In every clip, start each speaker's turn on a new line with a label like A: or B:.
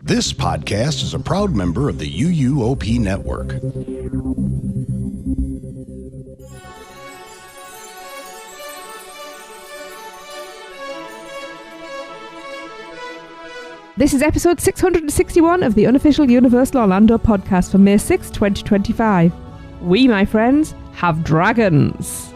A: This podcast is a proud member of the UUOP network.
B: This is episode 661 of the unofficial Universal Orlando podcast for May 6, 2025. We, my friends, have dragons.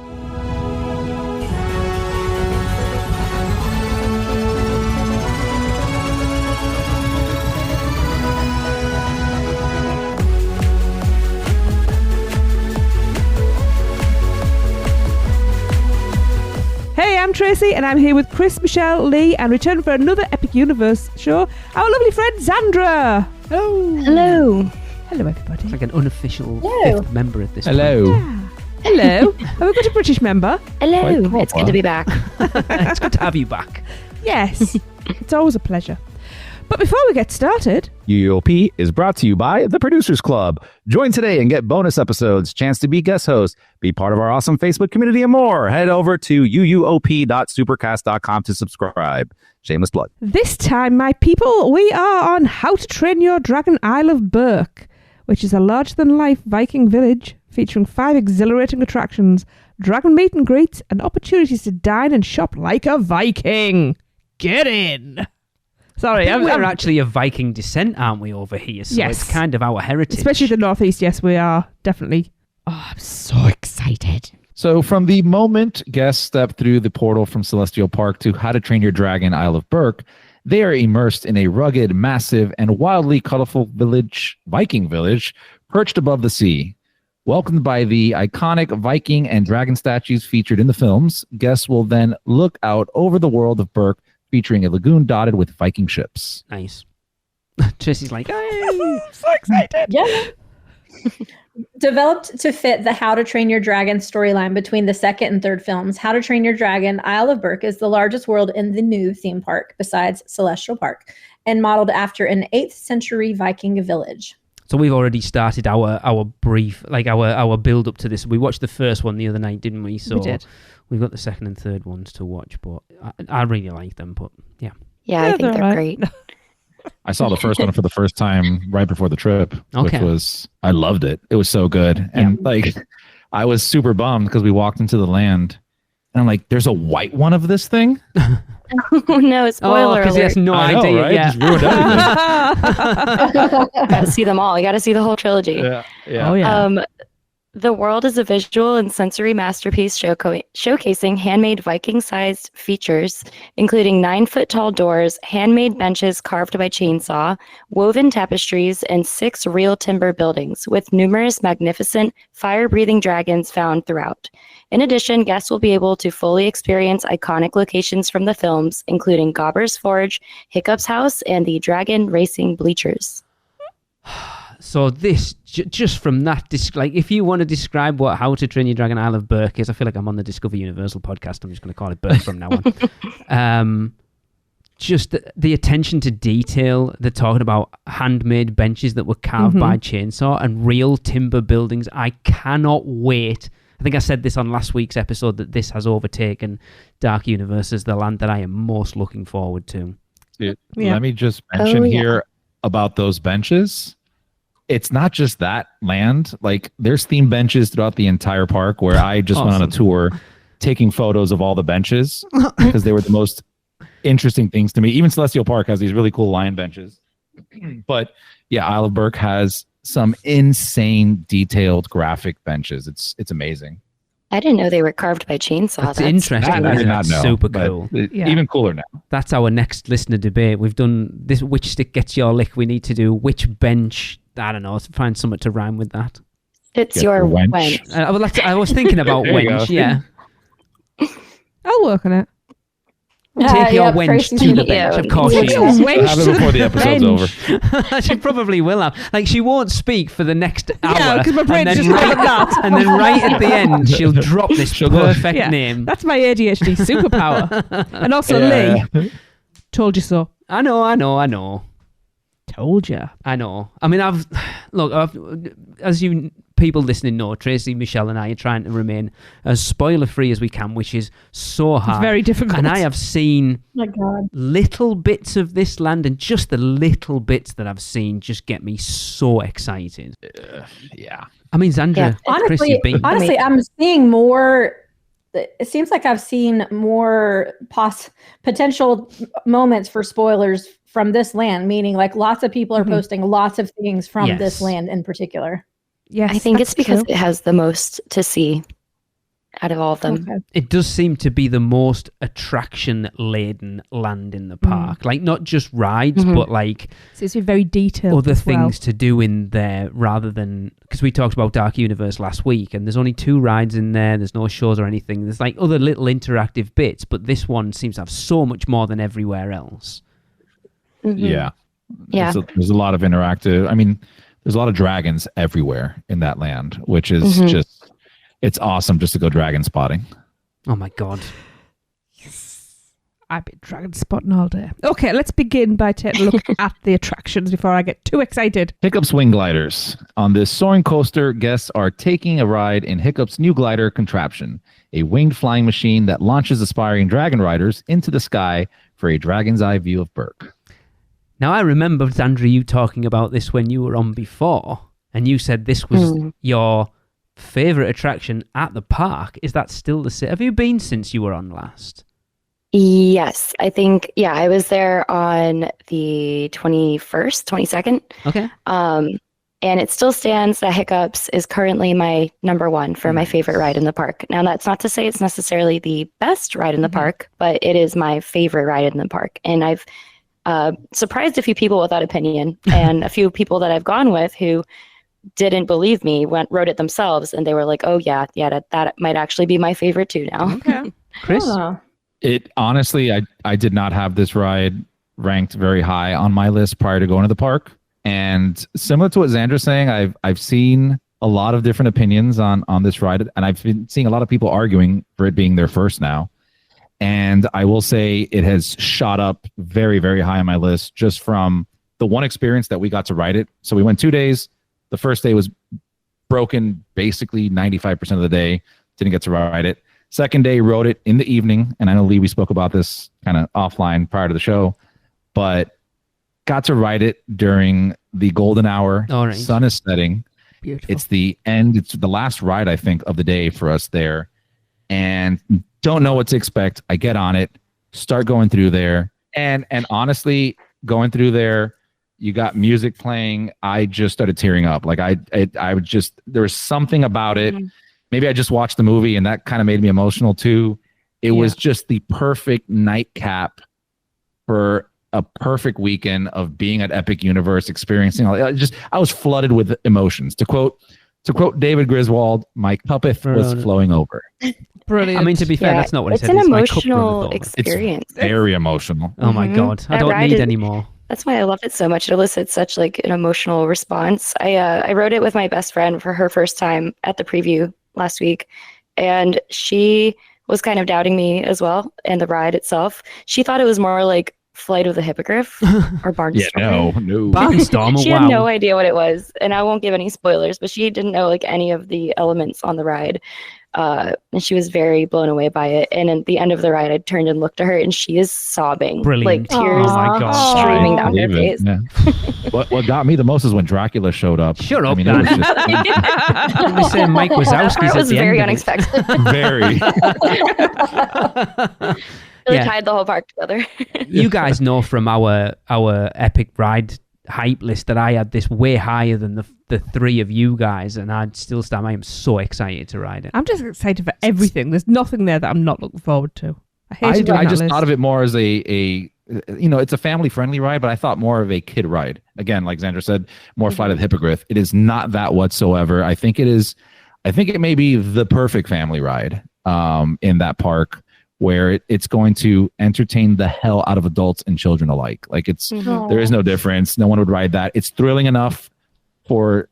B: Hey, I'm Tracy, and I'm here with Chris, Michelle, Lee, and return for another Epic Universe show, our lovely friend Xandra.
C: Hello.
B: Hello. Hello, everybody.
C: It's like an unofficial fifth member at this point.
B: Yeah. Hello. Have we got a British member?
D: Hello. It's good to be back.
C: It's good to have you back.
B: Yes. It's always a pleasure. But before we get started...
E: UUOP is brought to you by the Producers Club. Join today and get bonus episodes, chance to be guest host, be part of our awesome Facebook community, and more. Head over to uUOP.supercast.com to subscribe. Shameless plug.
B: This time, my people, we are on How to Train Your Dragon Isle of Berk, which is a larger-than-life Viking village featuring 5 exhilarating attractions, dragon meet and greets, and opportunities to dine and shop like a Viking. Get in! Sorry,
C: we're actually of Viking descent, aren't we, over here? So
B: yes.
C: It's kind of our heritage.
B: Especially the Northeast, yes, we are definitely. Oh, I'm so excited.
F: So from the moment guests step through the portal from Celestial Park to How to Train Your Dragon Isle of Berk, they are immersed in a rugged, massive, and wildly colorful Viking village, perched above the sea. Welcomed by the iconic Viking and dragon statues featured in the films, guests will then look out over the world of Berk, featuring a lagoon dotted with Viking ships.
C: Nice. Tracy's like, hey,
B: I'm so excited.
D: Yeah. Developed to fit the How to Train Your Dragon storyline between the second and third films, How to Train Your Dragon Isle of Berk is the largest world in the new theme park besides Celestial Park, and modeled after an 8th century Viking village.
C: So we've already started our brief, like our build up to this. We watched the first one the other night, didn't we? So
B: we did.
C: We've got the second and third ones to watch, but I really like them. But yeah,
D: I think they're
B: right.
D: great.
F: I saw the first one for the first time right before the trip, which was, I loved it. It was so good. And I was super bummed because we walked into the land and I'm like, there's a white one of this thing?
D: Oh no, spoiler
C: because he has no
F: I know,
C: idea.
F: right?
C: Yeah.
F: Just ruined everything.
D: Gotta see them all. You gotta see the whole trilogy.
F: Yeah.
B: Oh, yeah.
G: The world is a visual and sensory masterpiece showcasing handmade Viking-sized features, including 9-foot-tall doors, handmade benches carved by chainsaw, woven tapestries, and 6 real timber buildings, with numerous magnificent fire-breathing dragons found throughout. In addition, guests will be able to fully experience iconic locations from the films, including Gobber's Forge, Hiccup's House, and the Dragon Racing Bleachers.
C: So this, just from that, like if you want to describe what How to Train Your Dragon Isle of Berk is, I feel like I'm on the Discover Universal podcast. I'm just going to call it Berk from now on. Just the attention to detail. They're talking about handmade benches that were carved by chainsaw and real timber buildings. I cannot wait. I think I said this on last week's episode that this has overtaken Dark Universe as the land that I am most looking forward to.
F: Dude, let me just mention here about those benches. It's not just that land. Like, there's themed benches throughout the entire park where I just went on a tour taking photos of all the benches because they were the most interesting things to me. Even Celestial Park has these really cool lion benches. But yeah, Isle of Berk has some insane detailed graphic benches. It's amazing.
G: I didn't know they were carved by chainsaw.
C: That's interesting.
F: I did not know.
C: Super cool.
F: Even cooler now.
C: That's our next listener debate. We've done this. Which stick gets your lick? We need to do which bench. I don't know. Find something to rhyme with that.
G: It's your wench.
C: I was thinking about wench. Yeah.
B: I'll work on it.
C: Take your wench to the bench. Of course she is.
F: Have it before the episode's over.
C: She probably will have. Like, she won't speak for the next hour.
B: Yeah, because my brain's just
C: right,
B: that.
C: and then right at the end, she'll drop this perfect name.
B: That's my ADHD superpower. And also, Lee, told you so.
C: I know.
B: Told you.
C: I know. I mean, as you people listening know, Tracy, Michelle, and I are trying to remain as spoiler-free as we can, which is so hard.
B: It's very difficult.
C: And I have seen
D: My God.
C: little bits of this land, and just the little bits that I've seen just get me so excited.
F: Yeah.
C: I mean, Xandra, Chris, you've been...
D: Honestly, I'm seeing more. It seems like I've seen more potential moments for spoilers from this land, meaning like lots of people are posting lots of things from this land in particular.
B: Yes,
G: I think it's because
B: true.
G: it has the most to see out of all of them.
D: Okay.
C: It does seem to be the most attraction-laden land in the park. Like, not just rides, but like...
B: Seems to be very detailed
C: other
B: as well.
C: things to do in there rather than... Because we talked about Dark Universe last week, and there's only 2 rides in there. There's no shows or anything. There's like other little interactive bits, but this one seems to have so much more than everywhere else.
F: Yeah.
G: Yeah.
F: There's a lot of interactive. I mean, there's a lot of dragons everywhere in that land, which is just, it's awesome just to go dragon spotting.
C: Oh my God.
B: I've been dragon spotting all day. Okay, let's begin by taking a look at the attractions before I get too excited.
F: Hiccup's Wing Gliders. On this soaring coaster, guests are taking a ride in Hiccup's new glider contraption, a winged flying machine that launches aspiring dragon riders into the sky for a dragon's eye view of Berk.
C: Now, I remember, Xandra, you talking about this when you were on before, and you said this was your favourite attraction at the park. Is that still the same? Have you been since you were on last?
G: Yes, I think, I was there on the 21st, 22nd.
C: Okay.
G: And it still stands that Hiccups is currently my number 1 for my favorite ride in the park. Now, that's not to say it's necessarily the best ride in the park, but it is my favorite ride in the park. And I've surprised a few people with that opinion, and a few people that I've gone with who didn't believe me wrote it themselves, and they were like, "Oh yeah, that might actually be my favorite too now."
B: Okay.
C: Chris?
F: It honestly, I did not have this ride ranked very high on my list prior to going to the park. And similar to what Xandra's saying, I've seen a lot of different opinions on this ride, and I've been seeing a lot of people arguing for it being their first now. And I will say it has shot up very, very high on my list just from the one experience that we got to ride it. So we went 2 days. The first day was broken basically 95% of the day. Didn't get to ride it. Second day, rode it in the evening. And I know, Lee, we spoke about this kind of offline prior to the show, but got to ride it during the golden hour.
C: All right.
F: Sun is setting.
B: Beautiful.
F: It's the end. It's the last ride, I think, of the day for us there. And don't know what to expect. I get on it, start going through there. And honestly, going through there, you got music playing. I just started tearing up. Like I would just, there was something about it. Maybe I just watched the movie and that kind of made me emotional too. It was just the perfect nightcap for a perfect weekend of being at Epic Universe, experiencing all. I was flooded with emotions. To quote David Griswold, my cuppeth was flowing over.
B: Brilliant.
C: I mean, to be fair, that's not what
G: it's
C: it said.
G: an
C: My cup runneth
G: emotional
C: over.
G: experience.
F: It's very emotional.
C: Oh my God. I
G: That
C: don't
G: ride
C: need
G: is-
C: any more.
G: That's why I love it so much. It elicits such like an emotional response. I rode it with my best friend for her first time at the preview last week, and she was kind of doubting me as well and the ride itself. She thought it was more like Flight of the Hippogriff or Barnstormer.
F: No.
C: Barnstormer,
G: She
C: wow.
G: had no idea what it was, and I won't give any spoilers, but she didn't know like any of the elements on the ride. And she was very blown away by it. And at the end of the ride, I turned and looked at her, and she is sobbing,
C: Brilliant.
G: like tears
C: Oh my God.
G: streaming down her
F: Believe it,
G: face.
F: yeah. What got me the most is when Dracula showed up.
C: Shut up,
F: I mean, it was
C: Dan.
F: just
C: Didn't we say Mike
G: That
C: Wazowski's
G: part
C: at
G: was
C: the
G: very
C: end of it?
G: unexpected.
F: very.
G: Really
C: Yeah.
G: tied the whole park together.
C: You guys know from our epic ride hype list that I had this way higher than the 3 of you guys, and I'd still stand. I am so excited to ride it.
B: I'm just excited for everything. There's nothing there that I'm not looking forward to. I
F: just thought of it more as a it's a family friendly ride, but I thought more of a kid ride. Again, like Xandra said, more Flight of the Hippogriff. It is not that whatsoever. I think it may be the perfect family ride in that park, where it's going to entertain the hell out of adults and children alike. Like there is no difference. No one would ride that. It's thrilling enough for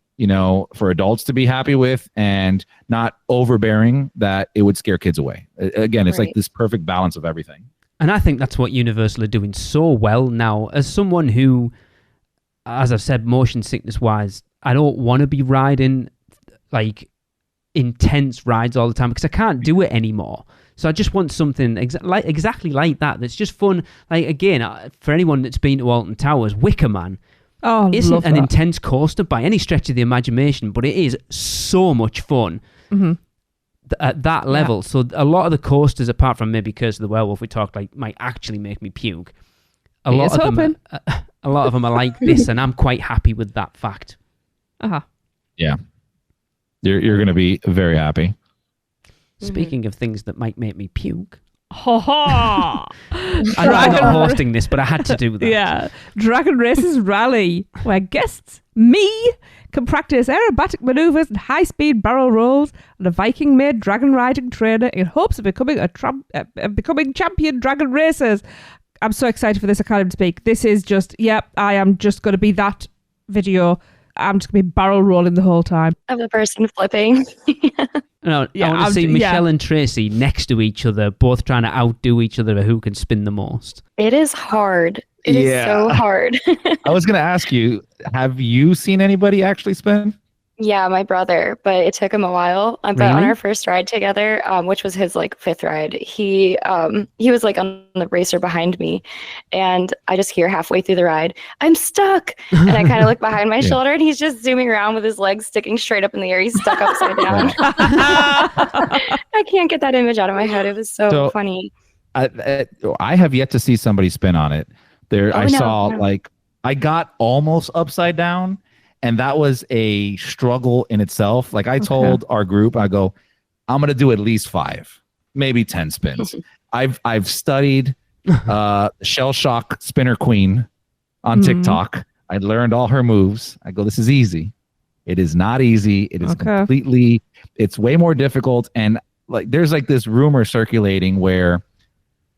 F: adults to be happy with, and not overbearing that it would scare kids away. Again, it's like this perfect balance of everything.
C: And I think that's what Universal are doing so well now. As someone who, as I've said, motion sickness wise, I don't want to be riding like intense rides all the time because I can't do it anymore. So I just want something exactly like that. That's just fun. Like again, for anyone that's been to Alton Towers, Wicker Man isn't an intense coaster by any stretch of the imagination, but it is so much fun at that level. Yeah. So a lot of the coasters, apart from maybe Curse of the Werewolf, we talked like might actually make me puke. A lot of them are like this, and I'm quite happy with that fact.
F: Yeah. You're going to be very happy.
C: Speaking of things that might make me puke.
B: I'm
C: not hosting this, but I had to do that.
B: Yeah. Dragon Races Rally, where guests, me, can practice aerobatic maneuvers and high-speed barrel rolls on a Viking-made dragon riding trainer in hopes of becoming becoming champion dragon racers. I'm so excited for this, I can't even speak. This is just, I am just going to be that video. I'm just going to be barrel rolling the whole time.
G: Of the person flipping.
C: I want to see Michelle and Tracy next to each other, both trying to outdo each other who can spin the most.
G: It is hard. It is so hard.
F: I was going to ask you, have you seen anybody actually spin?
G: Yeah, my brother, but it took him a while. But on our first ride together, which was his like fifth ride, he was like on the racer behind me, and I just hear halfway through the ride, "I'm stuck," and I kind of look behind my shoulder, and he's just zooming around with his legs sticking straight up in the air. He's stuck upside down. I can't get that image out of my head. It was so funny.
F: I have yet to see somebody spin on it. I got almost upside down. And that was a struggle in itself. Like I told our group, I go, I'm going to do at least 5, maybe 10 spins. I've studied Shell Shock Spinner Queen on TikTok. I learned all her moves. I go, this is easy. It is not easy. It is it's way more difficult. And like, there's like this rumor circulating where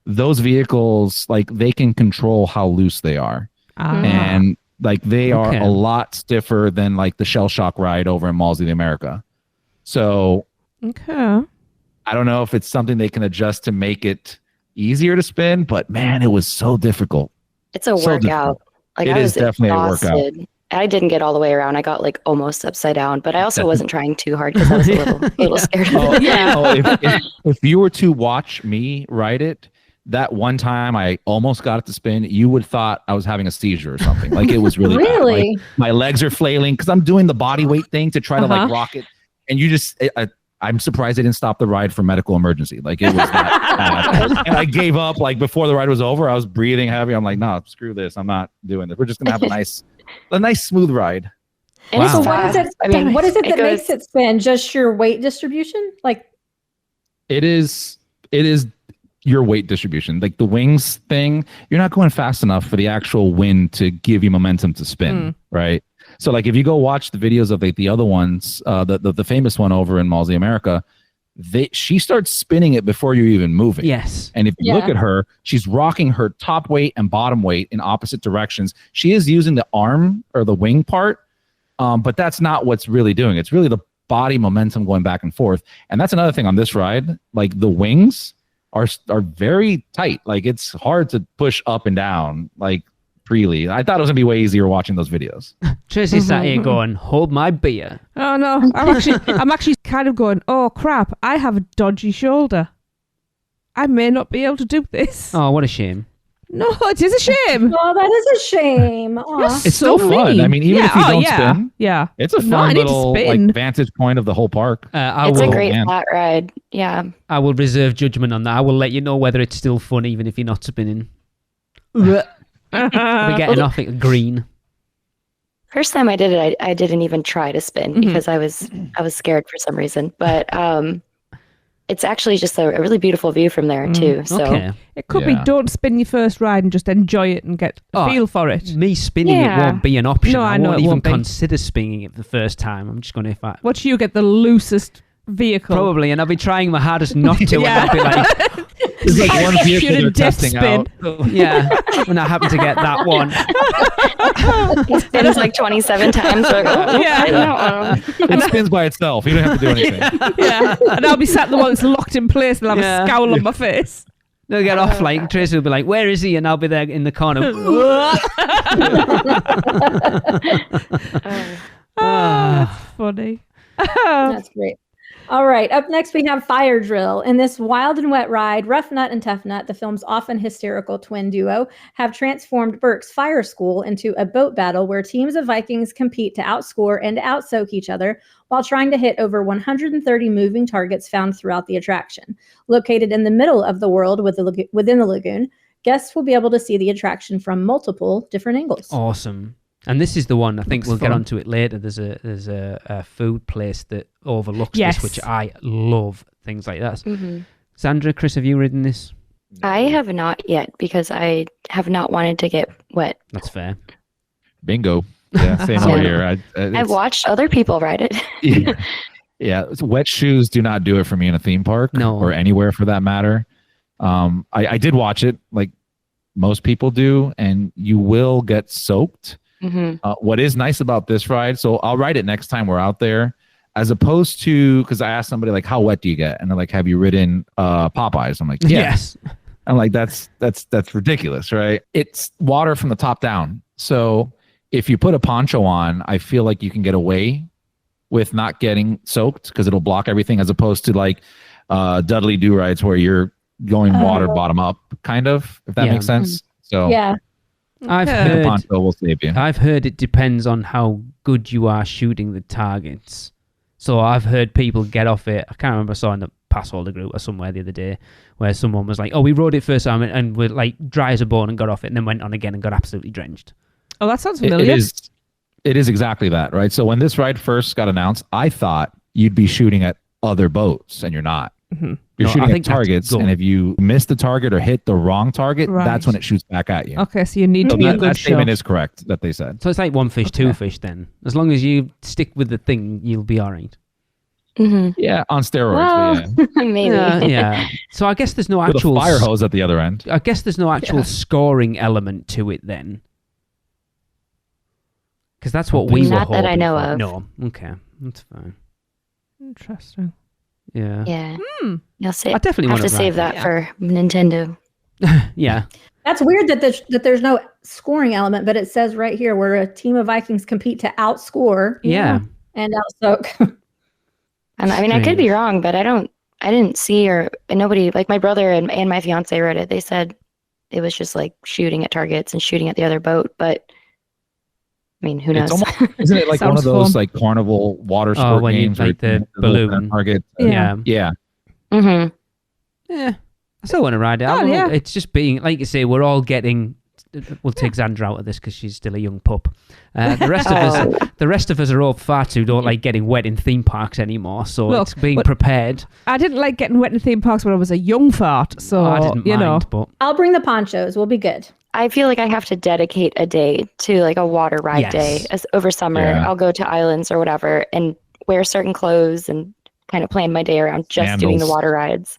F: those vehicles, like they can control how loose they are. And like they are a lot stiffer than like the Shell Shock ride over in Malls of America. So I don't know if it's something they can adjust to make it easier to spin, but man, it was so difficult.
G: It's a workout. Like
F: it is definitely
G: exhausted.
F: A workout.
G: I didn't get all the way around. I got like almost upside down, but I also wasn't trying too hard because I was a little scared of it.
F: If you were to watch me ride it, that one time I almost got it to spin, you would thought I was having a seizure or something. Like it was really bad. Like, my legs are flailing because I'm doing the body weight thing to try to like rock it. And you just, I'm surprised they didn't stop the ride for medical emergency. Like it was that bad. And I gave up like before the ride was over. I was breathing heavy. I'm like, no, screw this. I'm not doing this. We're just going to have a nice smooth ride.
G: And
D: so what is it? What is it that makes it spin? Just your weight distribution? Like
F: it is your weight distribution. Like the wings thing, you're not going fast enough for the actual wind to give you momentum to spin, right? So like if you go watch the videos of like the other ones, the famous one over in Malls of America, she starts spinning it before you're even moving.
C: Yes.
F: And if you look at her, she's rocking her top weight and bottom weight in opposite directions. She is using the arm or the wing part, but that's not what's really doing. It's really the body momentum going back and forth. And that's another thing on this ride. Like the wings are very tight. Like it's hard to push up and down like freely. I thought it was gonna be way easier watching those videos.
C: Tracy sat here going, "Hold my beer."
B: Oh no, I'm actually kind of going, "Oh crap, I have a dodgy shoulder. I may not be able to do this."
C: Oh, what a shame.
B: No, it is a shame.
D: Oh, that is a shame.
F: It's so fun. I mean, even if you don't spin, it's a fun little like vantage point of the whole park.
G: It's a great flat ride. Yeah.
C: I will reserve judgment on that. I will let you know whether it's still fun, even if you're not spinning. We're getting off it green.
G: First time I did it, I didn't even try to spin because I was scared for some reason. But it's actually just a really beautiful view from there too. So
B: it could be don't spin your first ride and just enjoy it and get a feel for it.
C: Me spinning it won't be an option.
B: No, I know
C: won't
B: it
C: even
B: won't be.
C: Consider spinning it the first time. I'm just going to
B: What you get the loosest vehicle?
C: Probably, and I'll be trying my hardest not to. And I'll be like,
F: there's like one vehicle they're testing out.
C: Yeah, when I happen to get that one.
G: It spins like 27 times.
F: It spins by itself. You don't have to do anything.
B: And I'll be sat in the one that's locked in place and I'll have a scowl on my face.
C: They'll get off like Tracy will be like, "Where is he?" And I'll be there in the corner.
B: That's funny.
D: That's great. All right. Up next, we have Fire Drill. In this wild and wet ride, Rough Nut and Tough Nut, the film's often hysterical twin duo, have transformed Berk's fire school into a boat battle where teams of Vikings compete to outscore and outsoak each other while trying to hit over 130 moving targets found throughout the attraction. Located in the middle of the world within the lagoon, guests will be able to see the attraction from multiple different angles.
C: Awesome. And this is the one, I think
B: Looks
C: we'll get
B: fun.
C: onto it later. There's a food place that overlooks
B: Yes.
C: this, which I love, things like that.
G: Mm-hmm.
C: Sandra, Chris, have you ridden this?
G: I have not yet because I have not wanted to get wet.
C: That's fair.
F: Bingo. Yeah, same
G: Yeah.
F: over here.
G: I've watched other people ride it.
F: Yeah, wet shoes do not do it for me in a theme park
C: No.
F: or anywhere for that matter. I did watch it like most people do, and you will get soaked.
G: Hmm.
F: What is nice about this ride, so I'll ride it next time we're out there, as opposed to, because I asked somebody like, how wet do you get? And they're like, have you ridden Popeyes? I'm like, yeah.
C: Yes.
F: I'm like, that's ridiculous, right? It's water from the top down. So if you put a poncho on, I feel like you can get away with not getting soaked because it'll block everything, as opposed to like Dudley Do rides where you're going water bottom up, kind of, if that
C: Yeah.
F: makes sense. So
D: Yeah.
C: I've
B: Okay.
F: the
C: heard
F: poncho will save you.
C: I've heard it depends on how good you are shooting the targets. So I've heard people get off it. I can't remember, I saw in the Passholder group or somewhere the other day where someone was like, "Oh, we rode it first time and were like dry as a bone and got off it, and then went on again and got absolutely drenched."
B: Oh, that sounds
F: It
B: familiar.
F: is exactly that, right? So when this ride first got announced, I thought you'd be shooting at other boats, and you're not.
B: Mhm.
F: You're
C: No, I
F: shooting
C: think
F: at
C: that's
F: targets,
C: good.
F: and if you miss the target or hit the wrong target,
B: Right.
F: that's when it shoots back at you.
B: Okay, so you need
F: So
B: to be a
F: that
B: good
F: statement
B: shot.
F: is correct that they said.
C: So it's like one fish, two
B: Okay.
C: fish. Then, as long as you stick with the thing, you'll be all right.
G: Hmm.
F: Yeah, on steroids.
G: Well,
F: but yeah.
G: maybe.
C: Yeah. So I guess there's no
F: With a
C: actual
F: fire hose at the other end.
C: I guess there's no actual scoring element to it then. Because that's what we were
G: Not that I
C: hoping
G: know
C: for.
G: of.
C: No. Okay. That's fine.
B: Interesting.
C: Yeah.
G: Yeah.
B: Hmm.
G: You'll say,
C: I definitely
G: have
C: want
G: to save that
B: Yeah.
G: for Nintendo.
C: Yeah.
D: That's weird that there's no scoring element, but it says right here where a team of Vikings compete to outscore
C: Yeah.
D: and outsoak.
G: And I mean, I could be
C: Strange.
G: wrong, but I didn't see, or nobody, like my brother and my fiance read it. They said it was just like shooting at targets and shooting at the other boat. But I mean, who knows?
F: It's almost, isn't it like one
B: Sounds
F: of those
B: fun.
F: like carnival water
C: Oh,
F: sport
C: when you
F: games?
C: like
F: where
C: the
F: little
C: balloon.
F: target.
B: Yeah.
F: Yeah.
G: Hmm.
C: Yeah. I still want to ride it.
B: Oh, yeah.
C: It's just being, like you say, we're all getting. We'll take Xandra out of this because she's still a young pup. The rest of us are all fat who don't like getting wet in theme parks anymore. So
B: Look,
C: it's being
B: but-
C: prepared.
B: I didn't like getting wet in theme parks when I was a young fart, so
C: I didn't
B: you
C: mind,
B: know.
C: but
D: I'll bring the ponchos. We'll be good.
G: I feel like I have to dedicate a day to like a water ride
C: Yes.
G: day over summer.
F: Yeah.
G: I'll go to islands or whatever and wear certain clothes and kind of plan my day around just doing the
F: Sandals.
G: water rides.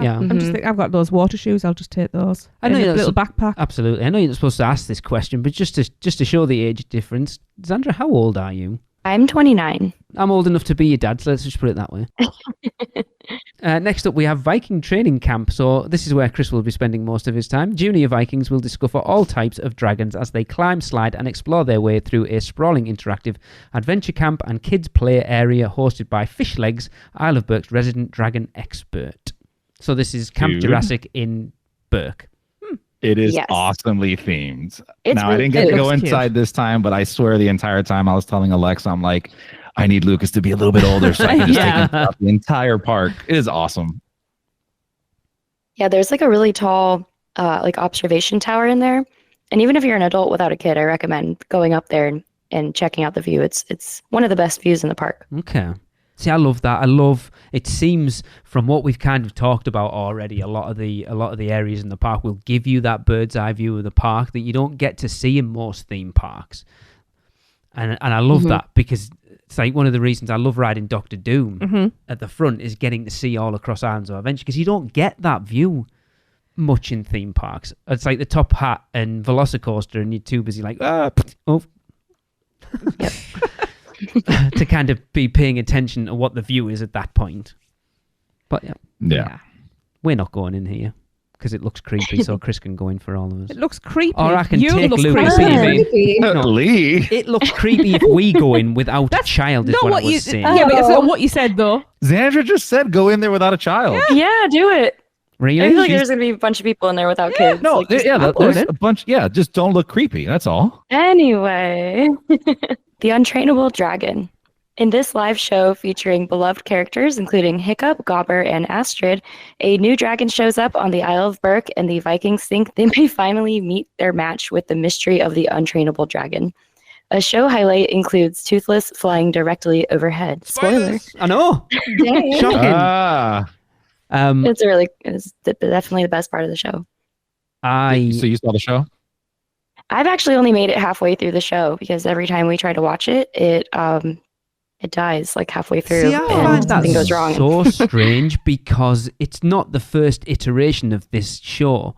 C: yeah.
B: I'm just
G: Mhm.
B: thinking, I've got those water shoes. I'll just take those.
C: I know
B: in a
C: that's
B: little backpack.
C: Absolutely. I know you're not supposed to ask this question, but just to show the age difference, Xandra, how old are you?
G: I'm 29.
C: I'm old enough to be your dad, so let's just put it that way. Next up, we have Viking Training Camp. So this is where Chris will be spending most of his time. Junior Vikings will discover all types of dragons as they climb, slide, and explore their way through a sprawling interactive adventure camp and kids play area hosted by Fish Legs, Isle of Berk's resident dragon expert. So this is Camp
F: Dude.
C: Jurassic in Berk.
F: It is
G: Yes.
F: awesomely themed.
G: It's
F: Now, I
G: really
F: didn't get to
G: cute.
F: go
B: Looks cute.
F: inside this time, but I swear the entire time I was telling Alexa, I'm like, I need Lucas to be a little bit older so I can just take him throughout the entire park. It is awesome.
G: Yeah, there's like a really tall like observation tower in there. And even if you're an adult without a kid, I recommend going up there and checking out the view. It's one of the best views in the park.
C: Okay. See, I love that. I love. It seems from what we've kind of talked about already, a lot of the areas in the park will give you that bird's eye view of the park that you don't get to see in most theme parks. And I love that because it's like one of the reasons I love riding Doctor Doom at the front is getting to see all across Islands of Adventure because you don't get that view much in theme parks. It's like the Top Hat and Velocicoaster, and you're too busy like to kind of be paying attention to what the view is at that point. But yeah,
F: Yeah.
C: we're not going in here. because it looks creepy, so Chris can go in for all of us.
B: It looks creepy.
C: Or I can
B: you
C: take
B: look
C: Luke.
B: creepy.
C: No,
E: Lee.
C: it looks creepy if we go in without a child, is
B: Not
C: what I
B: what
C: was
B: you.
C: saying.
B: Yeah, but that's not what you said though.
F: Xandra just said go in there without a child.
G: Yeah, do it. I feel
C: Really?
G: like there's gonna be a bunch of people in there without kids.
F: No,
G: Like, just
F: there's
G: upload it.
F: a bunch. Yeah, just don't look creepy. That's all.
G: Anyway, The Untrainable Dragon. In this live show featuring beloved characters including Hiccup, Gobber, and Astrid, a new dragon shows up on the Isle of Berk, and the Vikings think they may finally meet their match with the mystery of the untrainable dragon. A show highlight includes Toothless flying directly overhead. Spoiler.
C: I know.
D: Dang.
C: Shocking.
G: It's definitely the best part of the show.
F: So you saw the show?
G: I've actually only made it halfway through the show because every time we try to watch it, it dies like halfway through
C: See, I
G: and
C: find that
G: something goes wrong.
C: so strange because it's not the first iteration of this show.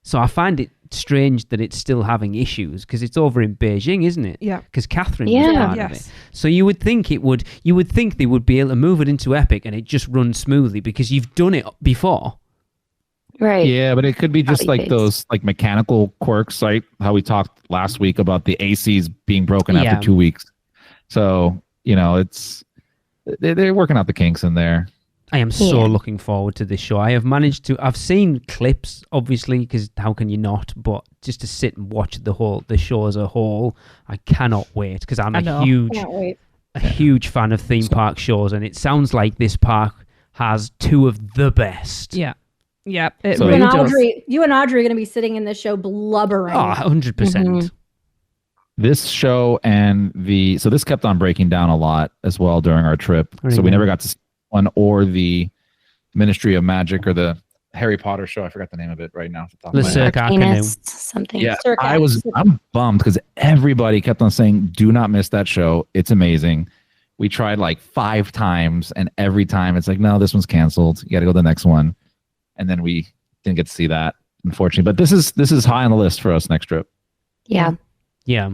C: So I find it strange that it's still having issues because it's over in Beijing, isn't it?
B: Yeah.
C: Because Catherine
G: Yeah.
C: was part of
B: Yes.
C: it. So you would think they would be able to move it into Epic and it just runs smoothly because you've done it before.
G: Right.
F: Yeah, but it could be just
G: Copy
F: like
G: paste.
F: those like mechanical quirks, right? How we talked last week about the ACs being broken
C: Yeah.
F: after 2 weeks. So, they're working out the kinks in there.
C: I am so
G: Yeah.
C: looking forward to this show. I've seen clips, obviously, because how can you not? But just to sit and watch the show as a whole, I cannot wait because I'm
B: I know.
D: Can't wait.
C: a huge fan of theme park shows, and it sounds like this park has two of the best.
B: Yeah. Yeah. It
F: So-
B: really
D: You and
B: does.
D: Audrey are going to be sitting in this show blubbering.
C: Oh, 100%.
G: Mhm.
F: This show and so this kept on breaking down a lot as well during our trip.
C: What do
F: So
C: you
F: we
C: mean?
F: never got to see one or the Ministry of Magic or the Harry Potter show. I forgot the name of it right now. off the top of my head.
C: Cirque Arcanum.
G: Arcanist, something.
F: Yeah,
D: Circus.
F: I'm bummed because everybody kept on saying, do not miss that show. It's amazing. We tried like 5 times and every time it's like, no, this one's canceled. You got to go to the next one. And then we didn't get to see that, unfortunately. But this is high on the list for us next trip.
G: Yeah.
C: Yeah.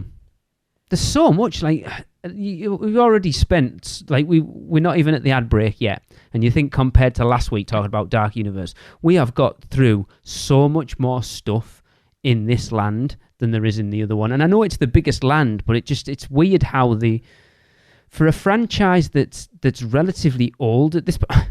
C: There's so much, like, we've already spent, like, we're not even at the ad break yet. And you think compared to last week talking about Dark Universe, we have got through so much more stuff in this land than there is in the other one. And I know it's the biggest land, but it's weird how for a franchise that's relatively old at this point.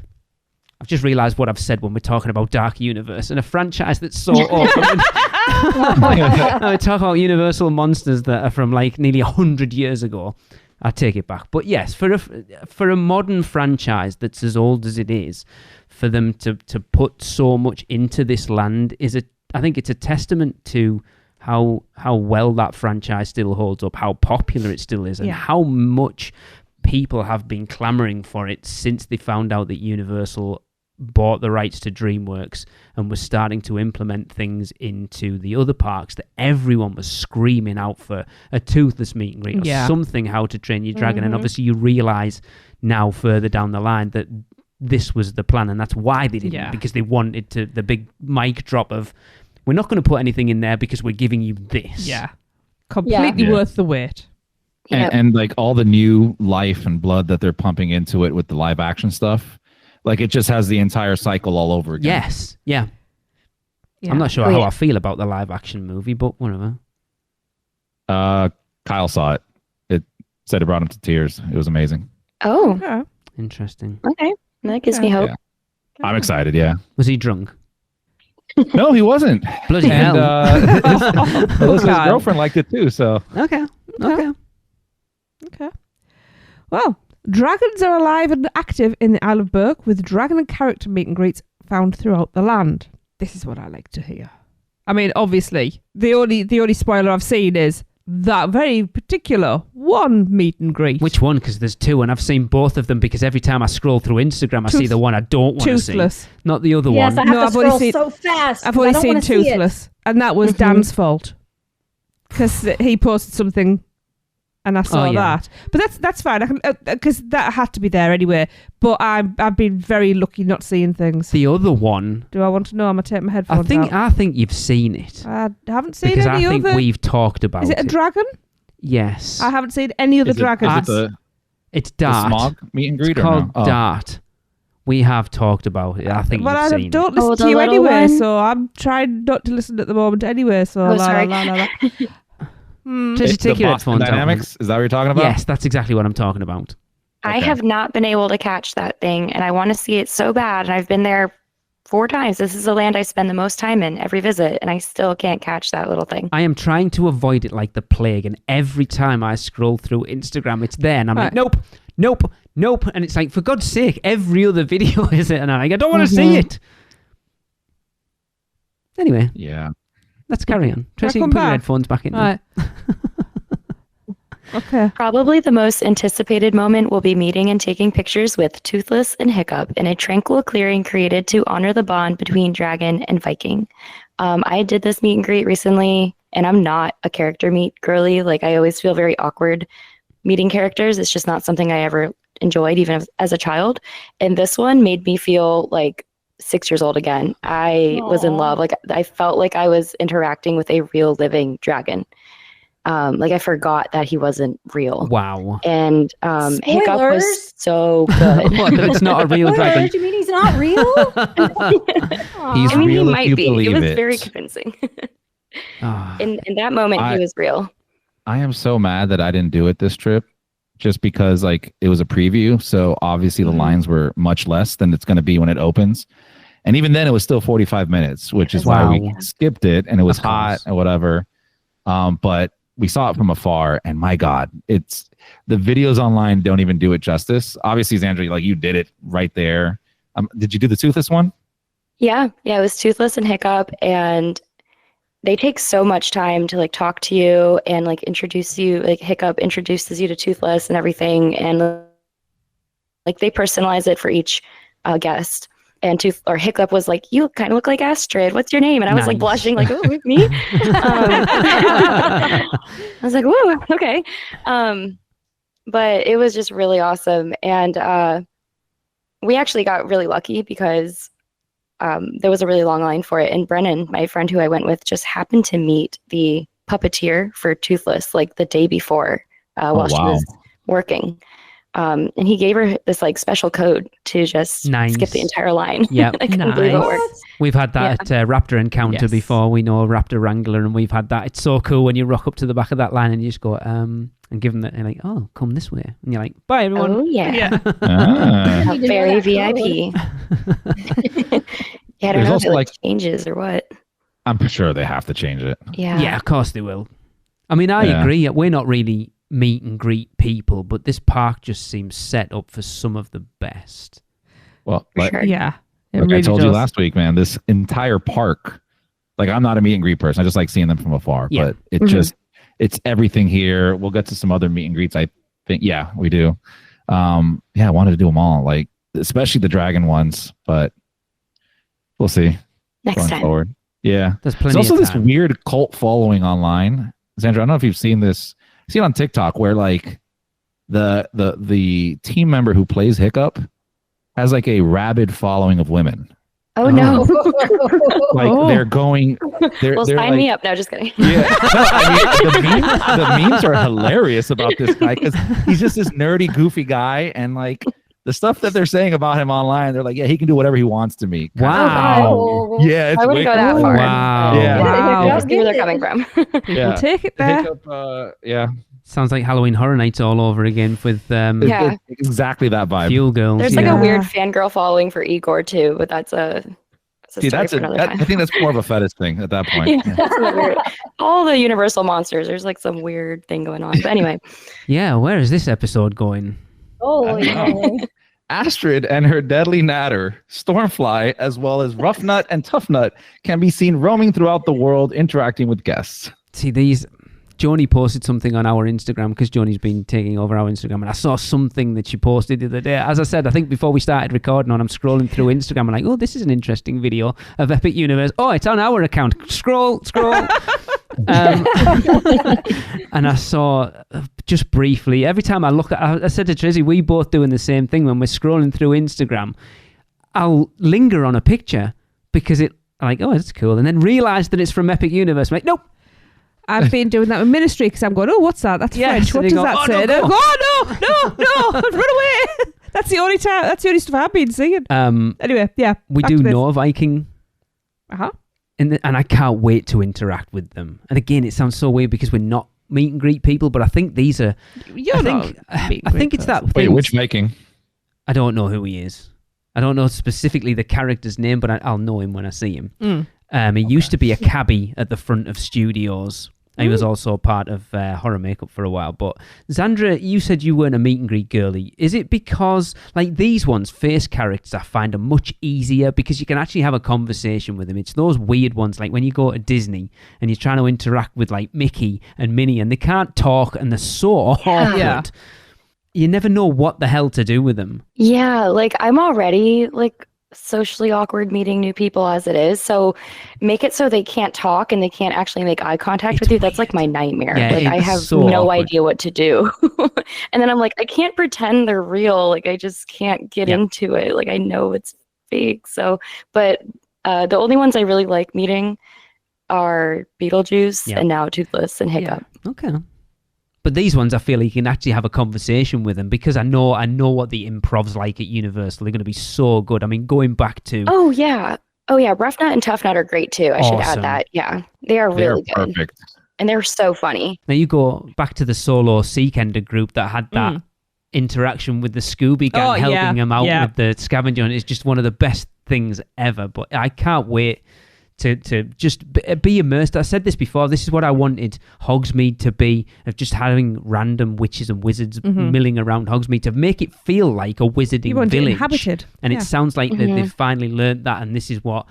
C: I've just realised what I've said when we're talking about Dark Universe and a franchise that's so old. I talk about Universal monsters that are from like nearly 100 years ago. I take it back. But yes, for a modern franchise that's as old as it is, for them to put so much into this land I think it's a testament to how well that franchise still holds up, how popular it still is, and how much people have been clamoring for it since they found out that Universal bought the rights to DreamWorks and was starting to implement things into the other parks that everyone was screaming out for a Toothless meet and greet or something, How to Train Your Dragon. And obviously you realise now further down the line that this was the plan, and that's why they did it, because they wanted the big mic drop of, we're not going to put anything in there because we're giving you this.
B: Yeah. Completely
F: Yeah.
B: worth the wait.
G: Yep.
F: And like all the new life and blood that they're pumping into it with the live action stuff, like it just has the entire cycle all over again.
C: Yes. Yeah. I'm not sure how I feel about the live action movie, but whatever.
F: Kyle saw it. It said it brought him to tears. It was amazing.
G: Oh,
B: Yeah.
C: Interesting.
G: okay. That gives me hope.
F: Yeah. I'm excited. Yeah.
C: Was he drunk?
F: No, he wasn't.
C: Bloody
F: And
C: hell.
F: Melissa's
B: God.
F: girlfriend liked it too. So
C: Okay.
B: Okay. Well, dragons are alive and active in the Isle of Berk, with dragon and character meet and greets found throughout the land. This is what I like to hear. I mean, obviously, the only spoiler I've seen is that very particular one meet and greet.
C: Which one? Because there's two, and I've seen both of them because every time I scroll through Instagram, I see the one I don't want to see.
B: Toothless.
C: Not the other
D: Yes,
C: one.
D: I have
B: No,
D: to
B: I've only
D: scroll
B: seen-
D: so fast.
B: I've
D: 'cause I
B: only
D: don't
B: seen
D: wanna see it.
B: Toothless, and that was Dan's fault because he posted something, and I saw
C: Oh, yeah.
B: that. But that's fine. I can because that had to be there anyway. But I've been very lucky not seeing things.
C: The other one,
B: Do I want to know? I'm gonna take my headphones out.
C: I think you've seen it
B: I haven't seen
C: because
B: any
C: I think
B: other.
C: we've talked about
B: Is it a dragon?
C: Yes,
B: I haven't seen any other
F: is it
B: dragons.
F: the
C: it's
F: the
C: Dart.
F: smog meet and greet
C: It's
F: or
C: called
F: no? Oh.
C: Dart, We have talked about it. I think
B: Well,
C: you've
B: I
C: seen
B: don't
C: it.
B: listen
G: the
B: to you
G: little
B: anyway,
G: one?
B: so I'm trying not to listen at the moment anyway. So
G: Oh, sorry.
C: Just take
F: the
C: your
F: Boston
C: headphones out.
F: Dynamics. Is that what you're talking about?
C: Yes, that's exactly what I'm talking about.
G: I
F: Okay.
G: have not been able to catch that thing, and I want to see it so bad. And I've been there 4 times. This is the land I spend the most time in every visit, and I still can't catch that little thing.
C: I am trying to avoid it like the plague, and every time I scroll through Instagram, it's there, and I'm like,
B: Right.
C: nope, and it's like, for God's sake, every other video is it, and I'm like, I don't want to see it. Anyway,
F: Yeah.
C: let's carry on. Tracy, you
B: come
C: can put your
B: back?
C: headphones back in. now.
B: Right. Okay.
G: Probably the most anticipated moment will be meeting and taking pictures with Toothless and Hiccup in a tranquil clearing created to honor the bond between Dragon and Viking. I did this meet and greet recently, and I'm not a character meet girly. Like, I always feel very awkward meeting characters. It's just not something I ever enjoyed, even as a child. And this one made me feel like 6 years old again. I was in love. Like, I felt like I was interacting with a real living dragon. Like, I forgot that he wasn't real.
C: Wow.
G: And Hiccup was
D: Spoilers?
G: so good.
C: What, that it's not a real dragon?
D: What? You mean he's not real?
F: He's
G: I mean,
F: real
G: he
F: if
G: might
F: you
G: be. It
F: believe
G: was
F: it.
G: very convincing.
C: Ah.
G: In that moment, he was real.
F: I am so mad that I didn't do it this trip just because like it was a preview. So obviously the lines were much less than it's going to be when it opens. And even then it was still 45 minutes, which is why we
C: Wow.
F: skipped it. And it was
C: Of
F: hot
C: course.
F: and whatever. But we saw it from afar and my God, it's the videos online don't even do it justice. Obviously, Xandra, like you did it right there. Did you do the Toothless one?
G: Yeah, it was Toothless and Hiccup, and they take so much time to like talk to you and like introduce you. Like Hiccup introduces you to Toothless and everything, and like they personalize it for each guest. And Hiccup was like, "You kind of look like Astrid. What's your name?" And I was like
C: Nice.
G: blushing, like, "Oh, me." I was like, "Whoa, okay." But it was just really awesome, and we actually got really lucky because there was a really long line for it. And Brennan, my friend who I went with, just happened to meet the puppeteer for Toothless like the day before while she was working. And he gave her this like special code to just
C: Nice.
G: skip the entire line.
C: Yep.
G: I couldn't believe it worked.
C: We've had that at Raptor Encounter
B: Yes.
C: before. We know Raptor Wrangler, and we've had that. It's so cool when you rock up to the back of that line and you just go, and give them that, and you're like, oh, come this way. And you're like, bye, everyone.
G: Oh yeah,
F: Ah.
D: You need to know
G: very
D: that
G: VIP. Yeah, I don't
F: There's
G: know if
F: also,
G: it
F: like-
G: changes or what.
F: I'm sure they have to change it.
G: Yeah.
C: Yeah, of course they will. I mean, I
F: Yeah.
C: agree. We're not really meet and greet people, but this park just seems set up for some of the best.
F: Well,
G: For
F: like,
G: sure.
B: Yeah. It
F: like
B: really
F: I told you
B: does.
F: last week, man, this entire park, like I'm not a meet and greet person. I just like seeing them from afar,
C: Yeah.
F: but it
G: Mhm.
F: just, it's everything here. We'll get to some other meet and greets. I think, yeah, we do. Yeah, I wanted to do them all, like, especially the dragon ones, but we'll see
G: Next
F: going
G: time.
F: forward. Yeah.
C: There's
F: There's
C: plenty
F: also
C: of
F: this
C: time.
F: weird cult following online. Xandra, I don't know if you've seen this. See it on TikTok where like the team member who plays Hiccup has like a rabid following of women.
G: Oh no.
F: Like
B: Oh.
F: they're going. They're,
G: Well,
F: they're
G: sign
F: like,
G: me up. No, just kidding.
F: Yeah, no, I mean, the memes are hilarious about this guy because he's just this nerdy, goofy guy, and like the stuff that they're saying about him online, they're like, yeah, he can do whatever he wants to me.
C: Wow.
F: Yeah, it's
G: I wouldn't go
F: wicked.
G: that far.
C: Wow.
F: Yeah.
B: Wow.
G: I see where they're coming from.
F: Yeah.
B: We'll take it
F: The
B: there.
F: Hiccup, yeah,
C: Sounds like Halloween Horror Nights all over again with
G: Yeah.
F: It's exactly that vibe.
C: Fuel Girls.
G: There's
C: yeah.
G: like a
B: Yeah.
G: weird fangirl following for Igor too, but that's a
F: See,
G: story
F: that's
G: for another time.
F: I think that's more of a fetish thing at that point.
G: Yeah, that's a weird. All the Universal monsters, there's like some weird thing going on. But anyway,
C: Yeah, where is this episode going?
D: Holy moly.
F: Astrid and her deadly natter, Stormfly, as well as Roughnut and Toughnut, can be seen roaming throughout the world, interacting with guests.
C: See, these... Joni posted something on our Instagram because Joni's been taking over our Instagram, and I saw something that she posted the other day. As I said, I think before we started recording on, I'm scrolling through Instagram and like, oh, this is an interesting video of Epic Universe. Oh, it's on our account. Scroll. And I saw just briefly, every time I look at, I said to Trizzy, we both doing the same thing when we're scrolling through Instagram. I'll linger on a picture because I'm like, oh, that's cool. And then realize that it's from Epic Universe. I'm like, nope.
B: I've been doing that with Ministry because I'm going, oh, what's that? That's
C: Yes,
B: French. What
C: and you
B: does
C: go,
B: that
C: oh,
B: say?
C: no,
B: And I
C: go.
B: go, oh, no, run away. That's the only time. That's the only stuff I've been seeing. Anyway, yeah.
C: We
B: back
C: do
B: to this.
C: know a Viking,
B: Uh-huh.
C: and I can't wait to interact with them. And again, it sounds so weird because we're not meet and greet people, but I think these are. I think it's that.
F: Wait,
C: thing-
F: which Viking?
C: I don't know who he is. I don't know specifically the character's name, but I'll know him when I see him. He used to be a cabbie at the front of studios. He was also part of horror makeup for a while. But Zandra, you said you weren't a meet and greet girly. Is it because, like, these ones, face characters, I find are much easier because you can actually have a conversation with them. It's those weird ones, like when you go to Disney and you're trying to interact with, like, Mickey and Minnie and they can't talk and they're so awkward.
B: Yeah.
C: You never know what the hell to do with them.
G: Yeah, like I'm already like socially awkward meeting new people as it is. So make it so they can't talk and they can't actually make eye contact
C: It's
G: with you. That's like my nightmare.
C: Yeah,
G: like I
C: it's
G: have
C: so
G: no
C: awkward.
G: idea what to do. And then I'm like, I can't pretend they're real. Like I just can't get
C: Yeah.
G: into it. Like I know it's fake. So, but the only ones I really like meeting are Beetlejuice
C: Yeah.
G: and now Toothless and Hiccup.
C: Okay. But these ones, I feel like you can actually have a conversation with them because I know what the improv's like at Universal. They're going to be so good. I mean, going back to
G: Oh yeah. Rough Nut and Tough Nut are great too. I should
C: Awesome.
G: add that. Yeah. They are
F: They're
G: really good.
F: perfect.
G: And they're so funny.
C: now you go back to the solo Seekender group that had that interaction with the Scooby gang,
B: Oh, yeah.
C: helping them out
B: Yeah.
C: with the scavenger hunt. It's just one of the best things ever. But I can't wait to just be immersed. I said this before. This is what I wanted Hogsmeade to be, of just having random witches and wizards milling around Hogsmeade to make it feel like a wizarding
B: You want it
C: village.
B: inhabited.
C: And
B: Yeah.
C: it sounds like that they've finally learned that, and this is what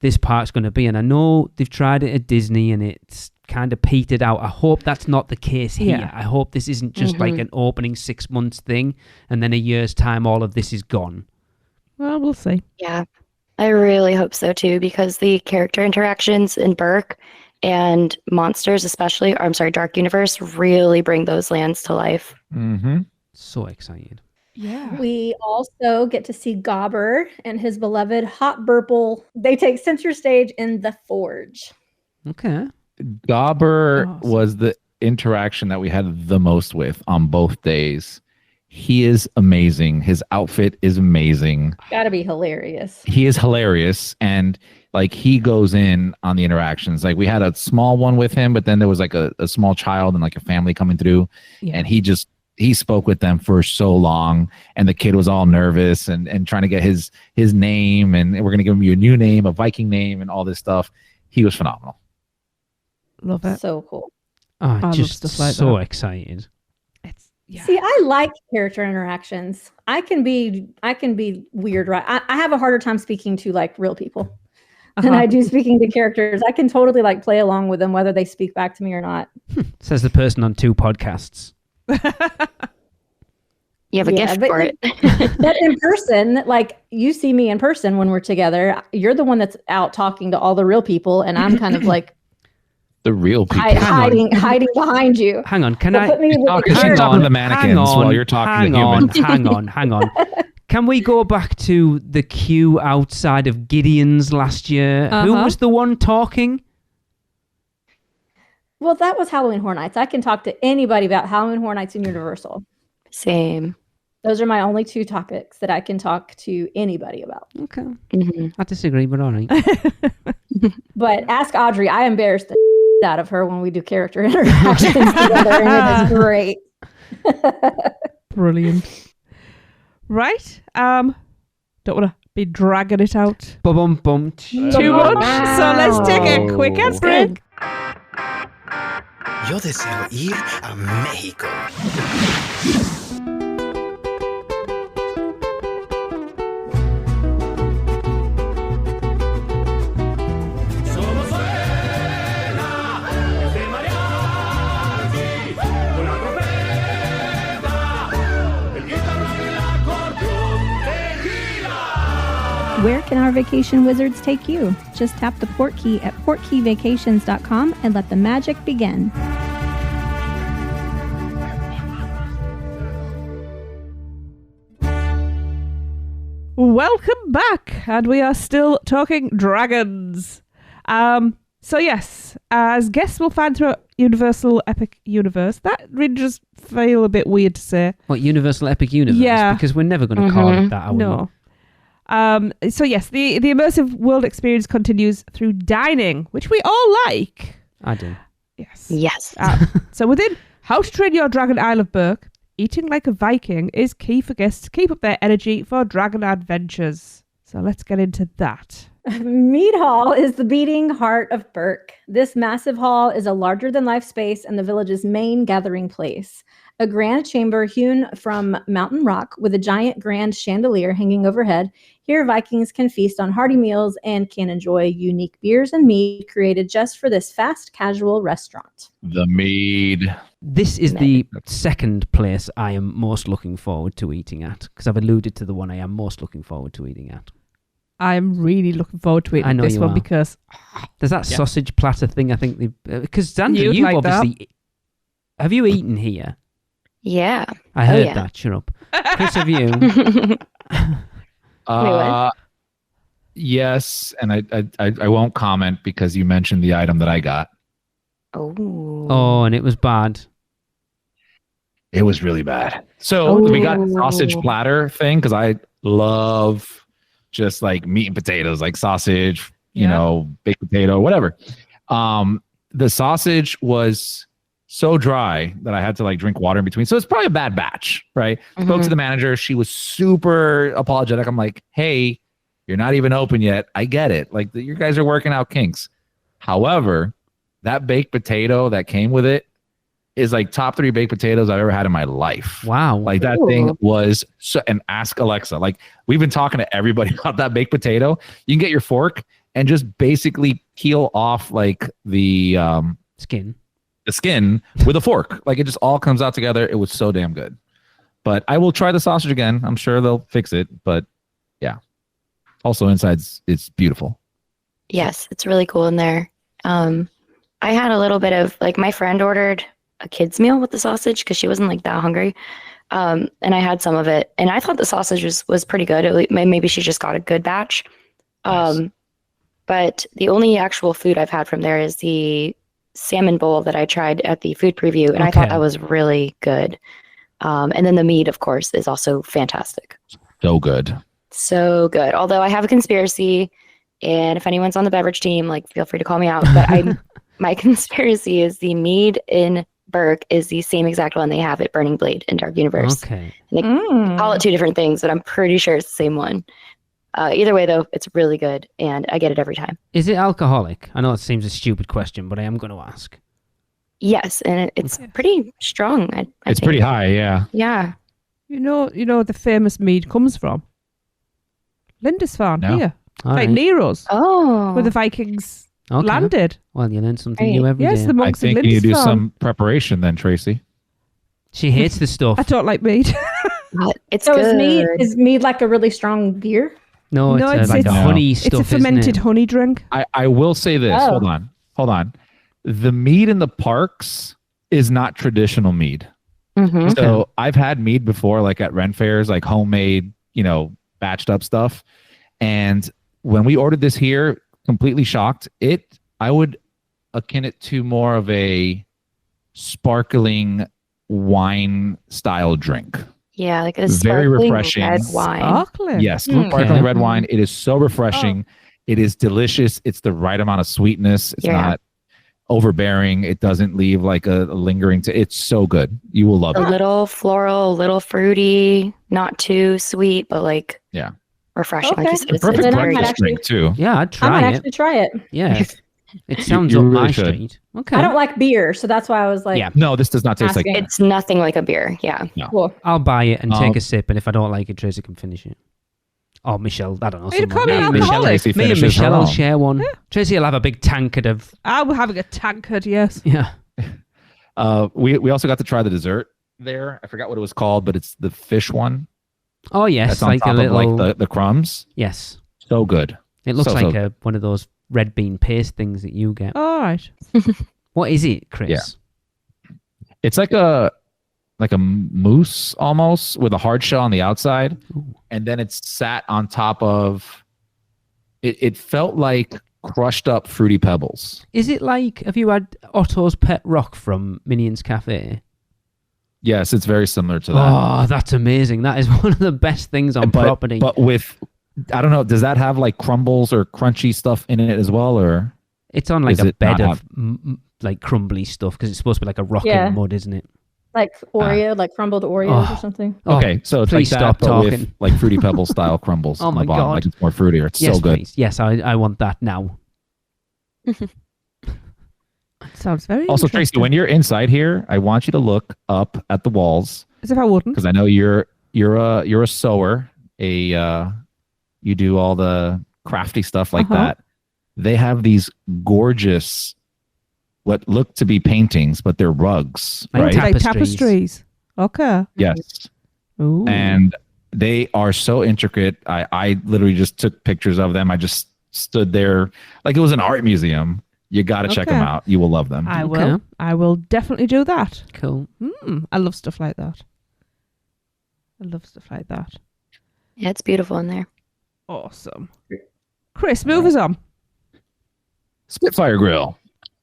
C: this park's going to be. And I know they've tried it at Disney, and it's kind of petered out. I hope that's not the case here.
B: Yeah.
C: I hope this isn't just like an opening 6 months thing, and then a year's time, all of this is gone.
B: Well, we'll see.
G: Yeah. I really hope so too, because the character interactions in Berk and Monsters, especially, or I'm sorry, Dark Universe, really bring those lands to life.
F: Mm-hmm.
C: So excited.
B: Yeah.
D: We also get to see Gobber and his beloved Hot Burple. They take center stage in The Forge.
C: Okay.
F: Gobber
B: Awesome.
F: was the interaction that we had the most with on both days. He is amazing. His outfit is amazing.
D: Gotta be hilarious.
F: He is hilarious, and like he goes in on the interactions. Like we had a small one with him, but then there was like a small child and like a family coming through,
B: Yeah.
F: and he spoke with them for so long, and the kid was all nervous and trying to get his name, and we're gonna give him a new name, a Viking name, and all this stuff. He was phenomenal.
B: Love it.
D: So cool.
C: Oh,
B: love
C: just
B: stuff like
C: so
B: that.
C: excited.
B: It's
D: See, I like character interactions. I can be weird, right? I have a harder time speaking to like real people than I do speaking to characters. I can totally like play along with them, whether they speak back to me or not.
C: Says the person on 2 podcasts.
G: You have a
D: Yeah,
G: gift
D: but-
G: for it.
D: But in person, like you see me in person when we're together, you're the one that's out talking to all the real people, and I'm kind of like
F: The real people.
D: hiding behind you.
C: Hang on, can
D: But
C: I?
D: put me with the
F: She's
D: character.
F: talking to the mannequins while you're talking to humans.
C: Hang on. Can we go back to the queue outside of Gideon's last year? Who
B: Uh-huh.
C: was the one talking?
D: Well, that was Halloween Horror Nights. I can talk to anybody about Halloween Horror Nights and Universal.
G: Same.
D: Those are my only 2 topics that I can talk to anybody about.
C: Okay.
G: hmm
C: I disagree, but all right.
D: But ask Audrey. I embarrass the out of her when we do character interactions together, and it is great.
B: brilliant. Right. Don't want to be dragging it out
C: Bum.
B: too much. So let's take a quick ad break.
H: Yo deseo ir a México.
D: Where can our vacation wizards take you? Just tap the port key at portkeyvacations.com and let the magic begin.
B: Welcome back, and we are still talking dragons. So yes, as guests will find throughout Universal Epic Universe, that really does feel a bit weird to say.
C: What, Universal Epic Universe?
B: Yeah.
C: Because we're never going to call it that, are we?
B: No. So yes, the immersive world experience continues through dining, which we all like.
C: I do.
B: Yes.
G: Yes.
B: So within How to Train Your Dragon Isle of Berk, eating like a Viking is key for guests to keep up their energy for dragon adventures. So let's get into that.
D: Mead Hall is the beating heart of Berk. This massive hall is a larger-than-life space and the village's main gathering place. A grand chamber hewn from mountain rock with a giant grand chandelier hanging overhead. Here, Vikings can feast on hearty meals and can enjoy unique beers and mead created just for this fast, casual restaurant.
F: The mead.
C: This is the second place I am most looking forward to eating at, because I've alluded to the one I am most looking forward to eating at.
B: I'm really looking forward to
C: I
B: eating
C: know
B: this
C: you
B: one
C: are.
B: because
C: There's that sausage platter thing, I think. Because Sandra,
B: You'd
C: you've
B: like that.
C: obviously... Have you eaten here?
G: Yeah.
C: I heard
G: yeah.
C: that. Shut up. Chris, have you?
G: what?
F: Yes, and I won't comment because you mentioned the item that I got.
G: Oh.
C: Oh, and it was bad.
F: It was really bad. So we got the sausage platter thing because I love just like meat and potatoes, like sausage, you know, baked potato, whatever. The sausage was so dry that I had to like drink water in between. So it's probably a bad batch, right? Spoke to the manager. She was super apologetic. I'm like, hey, you're not even open yet. I get it. Like you guys are working out kinks. However, that baked potato that came with it is like top 3 baked potatoes I've ever had in my life.
C: Wow.
F: Like that thing was so, and ask Alexa. Like we've been talking to everybody about that baked potato. You can get your fork and just basically peel off like the
C: skin
F: with a fork. Like it just all comes out together. It was so damn good. But I will try the sausage again. I'm sure they'll fix it. But yeah. Also inside it's beautiful.
G: Yes, it's really cool in there. I had a little bit of like my friend ordered a kid's meal with the sausage because she wasn't like that hungry. And I had some of it and I thought the sausage was pretty good. Maybe she just got a good batch.
F: Nice.
G: But the only actual food I've had from there is the salmon bowl that I tried at the food preview. And I thought that was really good. And then the meat, of course, is also fantastic.
F: So good.
G: So good. Although I have a conspiracy, and if anyone's on the beverage team, like feel free to call me out. But my conspiracy is the mead in Berk is the same exact one they have at Burning Blade in Dark Universe.
C: Okay.
G: They call it 2 different things, but I'm pretty sure it's the same one. Either way, though, it's really good, and I get it every time.
C: Is it alcoholic? I know it seems a stupid question, but I am going to ask.
G: Yes, and it's pretty strong. I
F: It's
G: think.
F: pretty high, yeah.
G: Yeah.
B: you know the famous mead comes from Lindisfarne
F: No.
B: here,
C: All
B: like
C: right.
B: Nero's,
G: Oh.
B: where the Vikings
C: Okay.
B: landed.
C: Well, you learn something
G: Right.
C: new every day.
B: Yes, the
F: I
B: monks of
F: think you need to do
B: Lindisfarne.
F: some preparation then, Tracy.
C: She hates the stuff.
B: I don't like mead.
G: But it's
D: So
G: good.
D: is mead like a really strong beer?
C: No,
B: No,
C: it's,
B: it's-
C: like a
B: it's-
C: honey
B: It's
C: stuff,
B: a fermented
C: isn't it?
B: honey drink.
F: I will say this.
D: Oh.
F: Hold on. The mead in the parks is not traditional mead.
G: Mhm.
F: So I've had mead before, like at Ren fairs, like homemade, batched up stuff. And when we ordered this here, completely shocked. I would akin it to more of a sparkling wine style drink.
G: Yeah, like a
F: Very
G: sparkling
F: refreshing.
G: red wine.
B: Sparkling.
F: Yes,
C: Okay.
F: sparkling red wine. It is so refreshing. It is delicious. It's the right amount of sweetness. It's
G: Yeah.
F: not overbearing. It doesn't leave like a lingering. It's so good. You will love
G: A
F: it.
G: little floral, a little fruity, not too sweet, but like refreshing. Like
D: Okay.
G: you said,
F: The
G: it's
F: perfect
D: Then I
G: very
D: might
F: breakfast
D: actually-
F: drink too.
C: Yeah, I'd
D: I might
C: try it.
D: actually try it.
C: Yeah. It sounds
F: you
C: up
F: really
C: my
F: should.
C: street. Okay.
D: I don't like beer, so that's why I was like,
C: Yeah.
F: No, this does not taste like
D: Asking.
F: that.
G: It's nothing like a beer. Yeah.
D: cool.
C: I'll buy it and
F: Um,
C: take a sip, and if I don't like it, Tracy can finish it. Oh, Michelle, I don't know.
B: Are you
C: someone.
B: calling
C: Me
B: me
C: and
B: alcoholic?
C: Michelle,
F: Tracy
C: me and
F: finishes her
C: Michelle will
F: own.
C: share one. Tracy will have a big tankard of...
B: I'm having a tankard, yes.
C: Yeah.
F: We also got to try the dessert there. I forgot what it was called, but it's the fish one.
C: Oh, yes.
F: That's on
C: Like
F: top
C: a little...
F: of like the crumbs.
C: Yes.
F: So good.
C: It looks
F: So
C: like one of those red bean paste things that you get.
B: All right.
C: What is it, Chris?
F: Yeah. It's like a mousse almost with a hard shell on the outside,
C: Ooh.
F: and then it's sat on top of. It felt like crushed up Fruity Pebbles.
C: Is it like, have you had Otto's Pet Rock from Minions Cafe?
F: Yes, it's very similar to that.
C: Oh, that's amazing. That is one of the best things on property.
F: But with, I don't know, does that have like crumbles or crunchy stuff in it as well? Or
C: it's on like a bed of like crumbly stuff because it's supposed to be like a rock in mud, isn't it?
D: Like Oreo, like crumbled Oreos or something.
F: Okay, so it's like
C: please
F: that,
C: stop
F: but
C: talking.
F: with like Fruity Pebbles style crumbles.
C: Oh
F: on the
C: my
F: bottom.
C: God.
F: Like it's more fruitier. It's
C: Yes,
F: so good.
C: please. Yes, I want that now.
B: Sounds very
F: Also,
B: interesting.
F: Tracy, when you're inside here, I want you to look up at the walls
B: As if I wouldn't.
F: because I know you're a sewer. You do all the crafty stuff like that. They have these gorgeous, what look to be paintings, but they're rugs,
C: Like
F: right?
B: Like
C: Tapestries.
B: tapestries. Okay.
F: Yes.
B: Ooh.
F: And they are so intricate. I literally just took pictures of them. I just stood there like it was an art museum. You got to check them out. You will love them.
B: I
C: Okay.
B: will. I will definitely do that.
C: Cool.
B: I love stuff like that. I love stuff like that.
G: Yeah, it's beautiful in there.
B: Awesome. Chris, move us on.
F: Spitfire Grill.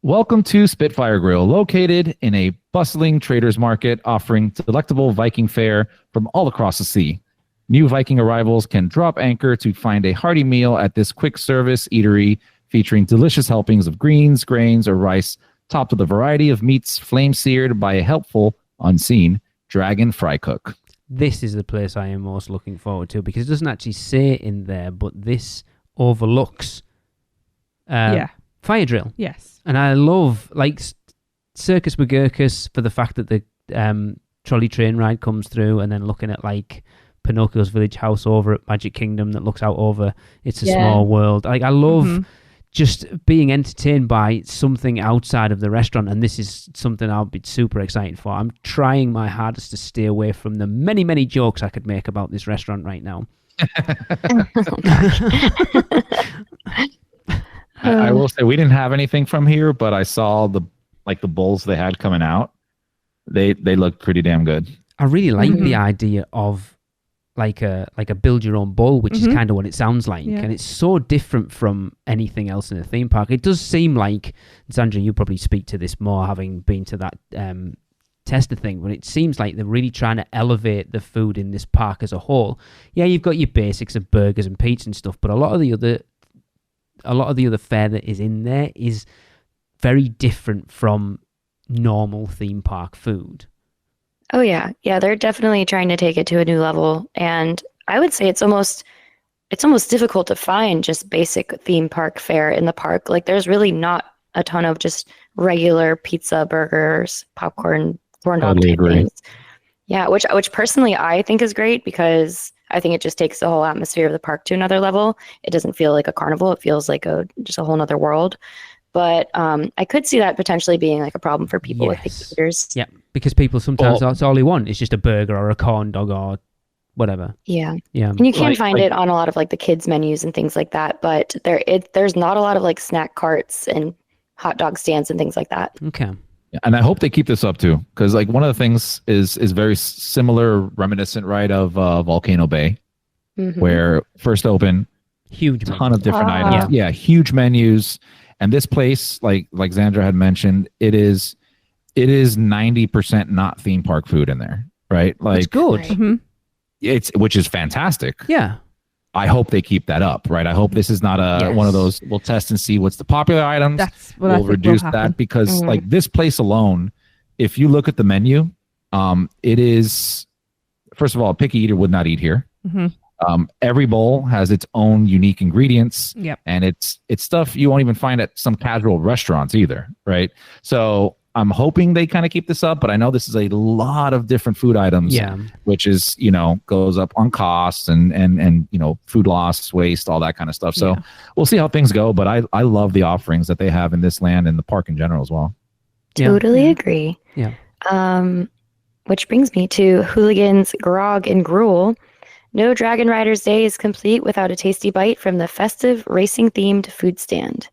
F: Welcome to Spitfire Grill, located in a bustling traders market offering delectable Viking fare from all across the sea. New Viking arrivals can drop anchor to find a hearty meal at this quick service eatery featuring delicious helpings of greens, grains, or rice, topped with a variety of meats flame-seared by a helpful, unseen dragon fry cook.
C: This is the place I am most looking forward to because it doesn't actually say in there, but this overlooks Fire Drill.
B: Yes.
C: And I love like Circus McGurkus for the fact that the trolley train ride comes through, and then looking at like Pinocchio's village house over at Magic Kingdom that looks out over It's a Small World. Like I love just being entertained by something outside of the restaurant, and this is something I'll be super excited for. I'm trying my hardest to stay away from the many, many jokes I could make about this restaurant right now.
F: I will say we didn't have anything from here, but I saw the bowls they had coming out. They looked pretty damn good.
C: I really like the idea of like a build your own bowl, which is kind of what it sounds like, and it's so different from anything else in a theme park. It does seem like, Sandra, you probably speak to this more, having been to that tester thing, but it seems like they're really trying to elevate the food in this park as a whole. Yeah, you've got your basics of burgers and pizza and stuff, but a lot of the other fare that is in there is very different from normal theme park food.
G: Oh yeah. Yeah, they're definitely trying to take it to a new level. And I would say it's almost difficult to find just basic theme park fare in the park. Like there's really not a ton of just regular pizza, burgers, popcorn, corn dog type things. Yeah, which personally I think is great because I think it just takes the whole atmosphere of the park to another level. It doesn't feel like a carnival. It feels like just a whole nother world. But I could see that potentially being like a problem for people with big eaters.
C: Yeah, because people sometimes that's all they want is just a burger or a corn dog or whatever.
G: Yeah.
C: Yeah.
G: And you can find it on a lot of like the kids menus and things like that, but there's not a lot of like snack carts and hot dog stands and things like that.
C: Okay.
F: And I hope they keep this up too, because like one of the things is very similar, reminiscent, right, of Volcano Bay, where first open,
C: huge
F: ton of different items. Yeah, huge menus. And this place, like Xandra had mentioned, it is 90% not theme park food in there, right? Like
C: it's good.
G: Right.
F: Which is fantastic.
C: Yeah.
F: I hope they keep that up, right? I hope this is not one of those, we'll test and see what's the popular items.
B: That's what
F: we'll
B: I think
F: reduce
B: will
F: that because like this place alone, if you look at the menu, it is, first of all, a picky eater would not eat here. Every bowl has its own unique ingredients, and it's stuff you won't even find at some casual restaurants either, right? So I'm hoping they kind of keep this up, but I know this is a lot of different food items, which is, goes up on costs and food loss, waste, all that kind of stuff. So we'll see how things go, but I love the offerings that they have in this land and the park in general as well.
G: Totally agree.
C: Yeah.
G: Which brings me to Hooligans, Grog, and Gruel. No Dragon Riders Day is complete without a tasty bite from the festive racing-themed food stand.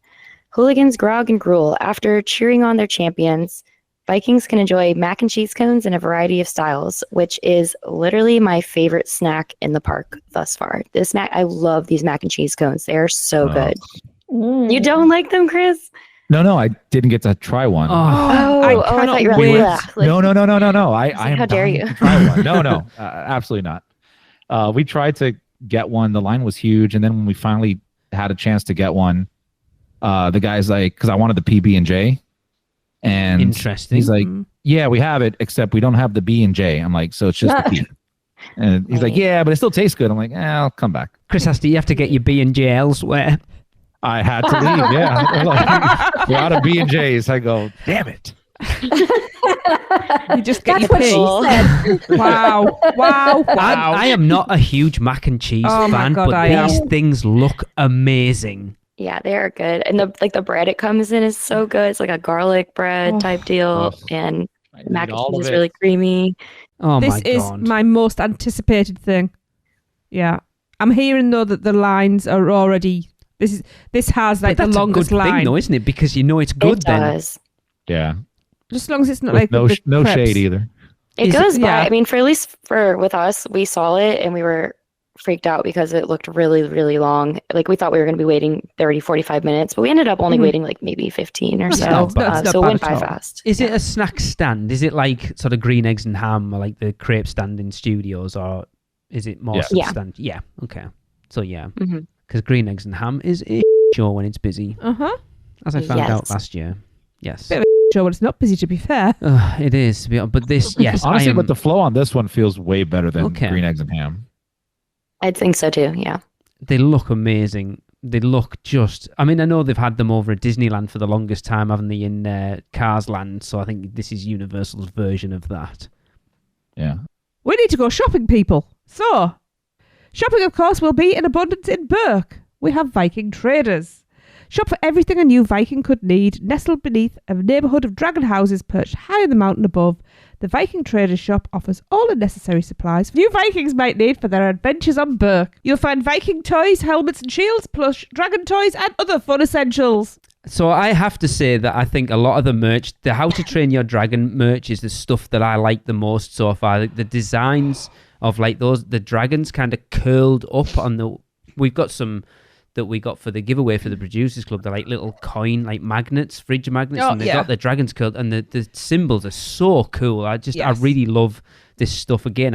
G: Hooligans, Grog, and Gruel. After cheering on their champions, Vikings can enjoy mac and cheese cones in a variety of styles, which is literally my favorite snack in the park thus far. I love these mac and cheese cones. They are so good. You don't like them, Chris?
F: No, I didn't get to try one.
G: I thought you were
B: wait.
G: like,
F: No. I am
G: how dare
F: dying
G: you.
F: to try one. No, absolutely not. We tried to get one. The line was huge, and then when we finally had a chance to get one, the guy's like, because I wanted the PB&J, and
C: Interesting.
F: he's like, yeah, we have it, except we don't have the B&J. I'm like, so it's just the P. And he's like, yeah, but it still tastes good. I'm like, I'll come back.
C: Chris, you have to get your B&J elsewhere.
F: I had to leave. Yeah, they're like, we're out of B&Js. I go, damn it.
B: You just get
D: That's
B: your
D: what
B: pee.
D: she said.
B: Wow.
C: I am not a huge mac and cheese
B: Oh my
C: fan,
B: God,
C: but
B: I
C: these
B: am.
C: things look amazing.
G: Yeah, they are good. And the bread it comes in is so good. It's like a garlic bread type deal. And
F: I
G: the mac
F: need
G: and
F: all
G: cheese
F: of
G: is
F: it.
G: really creamy.
C: Oh
B: This
C: my
B: is
C: god.
B: my most anticipated thing. Yeah. I'm hearing though that the lines are already this has like
C: but that's
B: the
C: a good
B: longest line.
C: thing though, isn't it? Because you know it's good
G: It
C: then.
G: does.
F: Yeah.
B: Just as long as it's not
F: With
B: like
F: no
B: with the
F: no
B: crepes.
F: shade either.
G: It
B: Is it-
G: goes by.
B: yeah.
G: I mean, with us, we saw it and we were freaked out because it looked really, really long. Like we thought we were going to be waiting 30, 45 minutes, but we ended up only
B: Mhm.
G: waiting like maybe 15 or
C: That's
G: so.
C: not bad.
B: That's not
G: So it
B: bad
G: went
B: at
G: by
B: all.
G: fast.
C: Is it a snack stand? Is it like sort of green eggs and ham or like the crepe stand in studios, or is it more
F: Yeah.
G: Yeah.
C: substantial? Yeah. Okay. So yeah,
G: Mhm.
C: because green eggs and ham is a show when it's busy,
B: Uh-huh.
C: as I found out
G: Yes.
C: last year. Yes.
B: Bit of Sure, but it's not busy to be fair.
C: It is, to be honest, but this, yes,
F: Honestly,
C: I am,
F: but the flow on this one feels way better than
C: Okay.
F: green eggs and ham.
G: I think so too. Yeah.
C: they look amazing. They look just, I mean, I know they've had them over at Disneyland for the longest time, haven't they, in Cars Land, so I think this is Universal's version of that.
F: Yeah.
B: We need to go shopping, people. So, shopping, of course, will be in abundance in Berk. We have Viking traders. Shop for everything a new Viking could need, nestled beneath a neighbourhood of dragon houses perched high in the mountain above. The Viking Traders shop offers all the necessary supplies new Vikings might need for their adventures on Berk. You'll find Viking toys, helmets and shields, plush, dragon toys and other fun essentials.
C: So I have to say that I think a lot of the merch, the How to Train Your Dragon merch, is the stuff that I like the most so far. The designs of like the dragons kind of curled up on the. We've got some that we got for the giveaway for the Producers Club. They're like little coin, like magnets, fridge magnets, and they've got the dragons curled, and the symbols are so cool. I really love this stuff. Again,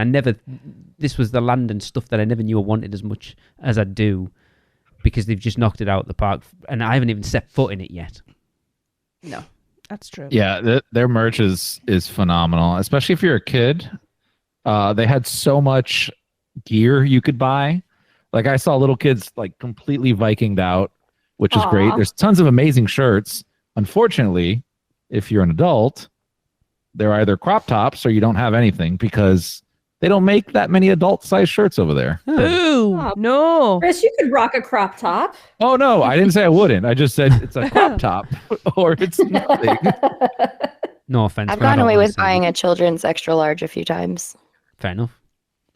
C: this was the land and stuff that I never knew I wanted as much as I do, because they've just knocked it out of the park, and I haven't even set foot in it yet.
B: No, that's true.
F: Yeah, their merch is phenomenal, especially if you're a kid. They had so much gear you could buy. Like I saw little kids like completely Vikinged out, which is great. There's tons of amazing shirts. Unfortunately, if you're an adult, they're either crop tops or you don't have anything because they don't make that many adult size shirts over there.
B: Boo! No.
D: Chris, you could rock a crop top.
F: Oh no, I didn't say I wouldn't. I just said it's a crop top or it's nothing.
C: No offense.
G: I've
C: but I
G: gone
C: don't
G: away
C: wanna
G: with
C: see
G: buying
C: it.
G: a children's extra large a few times.
C: Fair enough.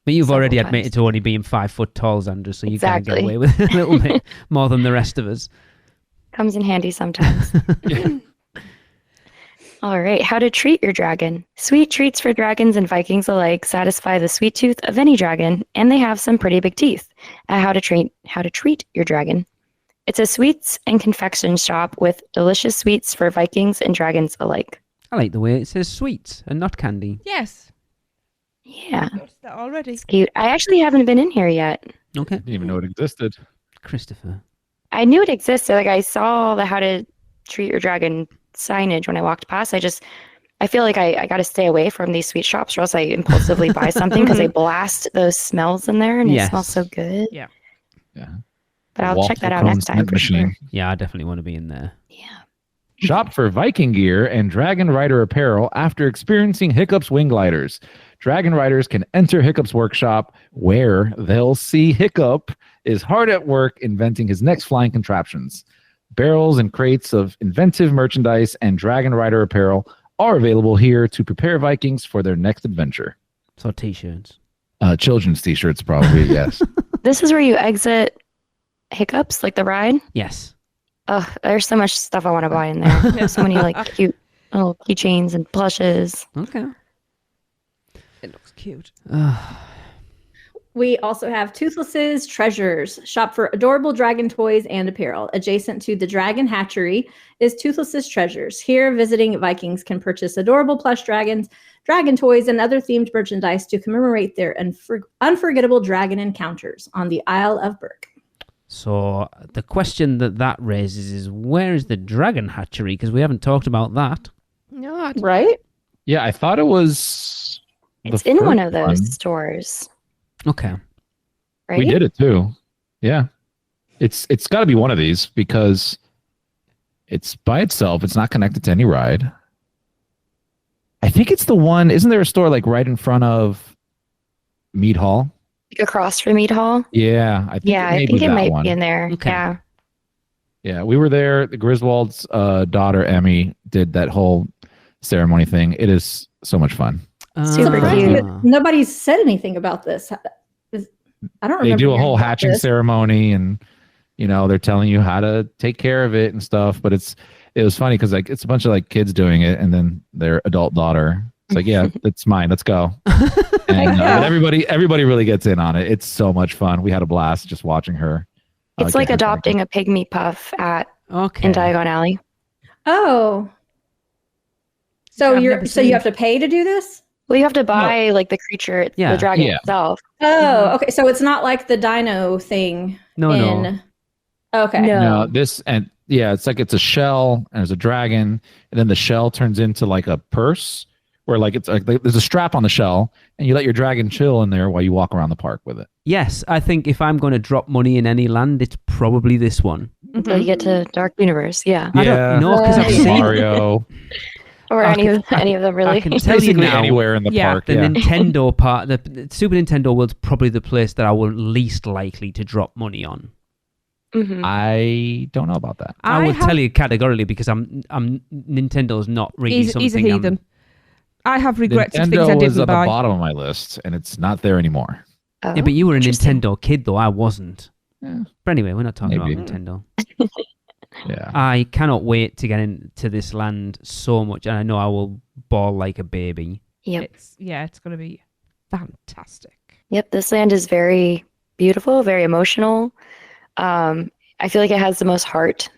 C: But you've
G: Several
C: already
G: times.
C: admitted to only being 5 foot tall, Xandra, so you can get
G: Exactly.
C: away with a little bit more than the rest of us.
G: Comes in handy sometimes. All right, how to treat your dragon. Sweet treats for dragons and Vikings alike satisfy the sweet tooth of any dragon, and they have some pretty big teeth. How to treat your dragon. It's a sweets and confection shop with delicious sweets for Vikings and dragons alike.
C: I like the way it says sweets and not candy.
B: Yes.
G: Yeah,
B: Noticed that already.
G: it's cute. I actually haven't been in here yet.
C: Okay.
F: Didn't even know it existed.
C: Christopher.
G: I knew it existed. Like I saw the how to treat your dragon signage when I walked past. I feel like I got to stay away from these sweet shops or else I impulsively buy something because they blast those smells in there and
C: Yes.
G: it smells so good.
F: Yeah.
G: But I'll check that out
F: Waffle
G: next
F: cone
G: time
F: scent
G: for sure.
C: Yeah, I definitely want to be in there.
G: Yeah.
F: Shop for Viking gear and Dragon Rider apparel after experiencing Hiccup's wing gliders. Dragon Riders can enter Hiccup's workshop where they'll see Hiccup is hard at work inventing his next flying contraptions. Barrels and crates of inventive merchandise and Dragon Rider apparel are available here to prepare Vikings for their next adventure.
C: So t-shirts.
F: Children's t-shirts, probably, yes.
G: This is where you exit Hiccups, like the ride.
C: Yes.
G: Oh, there's so much stuff I want to buy in there. There's so many like cute little keychains and plushes.
C: Okay.
B: It looks cute.
D: We also have Toothless's Treasures. Shop for adorable dragon toys and apparel. Adjacent to the Dragon Hatchery is Toothless's Treasures. Here, visiting Vikings can purchase adorable plush dragons, dragon toys, and other themed merchandise to commemorate their unforgettable dragon encounters on the Isle of Berk.
C: So the question that raises is, where is the Dragon Hatchery? Because we haven't talked about that.
B: No,
D: Right?
F: Yeah, I thought it was.
G: It's
F: the
G: in one
F: first
G: of those stores,
C: Okay.
G: right?
F: We did it too. Yeah, it's got to be one of these because it's by itself. It's not connected to any ride. I think it's the one. Isn't there a store like right in front of Mead Hall?
G: Like across from Mead Hall.
F: Yeah, I think
G: I think it might
F: one.
G: be in there.
C: Okay.
G: Yeah.
F: Yeah, we were there. The Griswold's daughter Emmy did that whole ceremony thing. It is so much fun.
G: Super
C: Ah.
G: cute.
D: Nobody's said anything about this. I don't remember.
F: They do a
D: hearing
F: whole
D: about
F: hatching
D: this.
F: ceremony, and they're telling you how to take care of it and stuff. But it was funny because like it's a bunch of like kids doing it, and then their adult daughter. It's like, yeah, that's mine. Let's go. And but everybody really gets in on it. It's so much fun. We had a blast just watching her.
G: It's like adopting a pygmy puff in Diagon Alley.
D: Oh. So
B: I've
D: you
B: never seen
D: have to pay to do this?
G: Well, you have to buy like the creature,
C: Yeah.
G: the dragon
F: Yeah.
G: itself.
D: Oh, okay. So it's not like the dino thing.
C: No.
D: Okay.
G: No.
F: This and yeah, it's like it's a shell and there's a dragon, and then the shell turns into like a purse where like it's like there's a strap on the shell, and you let your dragon chill in there while you walk around the park with it.
C: Yes, I think if I'm going to drop money in any land, it's probably this one.
G: Until you get to Dark Universe. Yeah.
C: I don't know because I've seen
F: Mario.
G: Or
C: I
G: any of them really.
C: I can tell you
F: Basically
C: now,
F: anywhere in the park.
C: the
F: Yeah.
C: Nintendo part, the Super Nintendo world's probably the place that I would least likely to drop money on.
G: Mhm.
F: I don't know about that.
C: I would tell you categorically because I'm Nintendo's not really
B: He's
C: something.
B: a heathen. I have regrets of things I
F: Nintendo is
B: didn't
F: at
B: buy.
F: the bottom of my list, and it's not there anymore.
G: Oh,
C: Yeah, but you were a
G: interesting.
C: Nintendo kid though. I wasn't.
F: Yeah.
C: But anyway, we're not talking
F: Maybe.
C: about Nintendo.
F: Yeah.
C: I cannot wait to get into this land so much, and I know I will bawl like a baby.
G: Yep.
B: It's going to be fantastic.
G: Yep. This land is very beautiful, very emotional. I feel like it has the most heart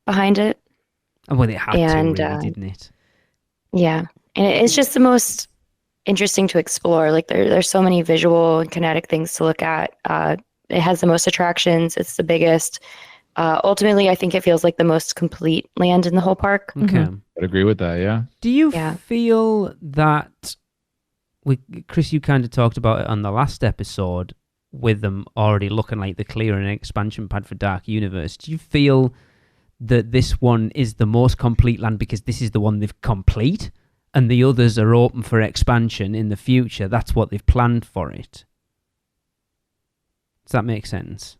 G: behind it.
C: And well, it had
G: And,
C: to, really, didn't it?
G: Yeah. And it's just the most interesting to explore. Like there's so many visual and kinetic things to look at. It has the most attractions. It's the biggest. Ultimately, I think it feels like the most complete land in the whole park.
C: Okay.
F: I'd agree with that. Yeah.
C: Do you
G: Yeah.
C: feel that Chris, you kind of talked about it on the last episode with them already looking like the clear and expansion pad for Dark Universe. Do you feel that this one is the most complete land because this is the one they've complete and the others are open for expansion in the future? That's what they've planned for it. Does that make sense?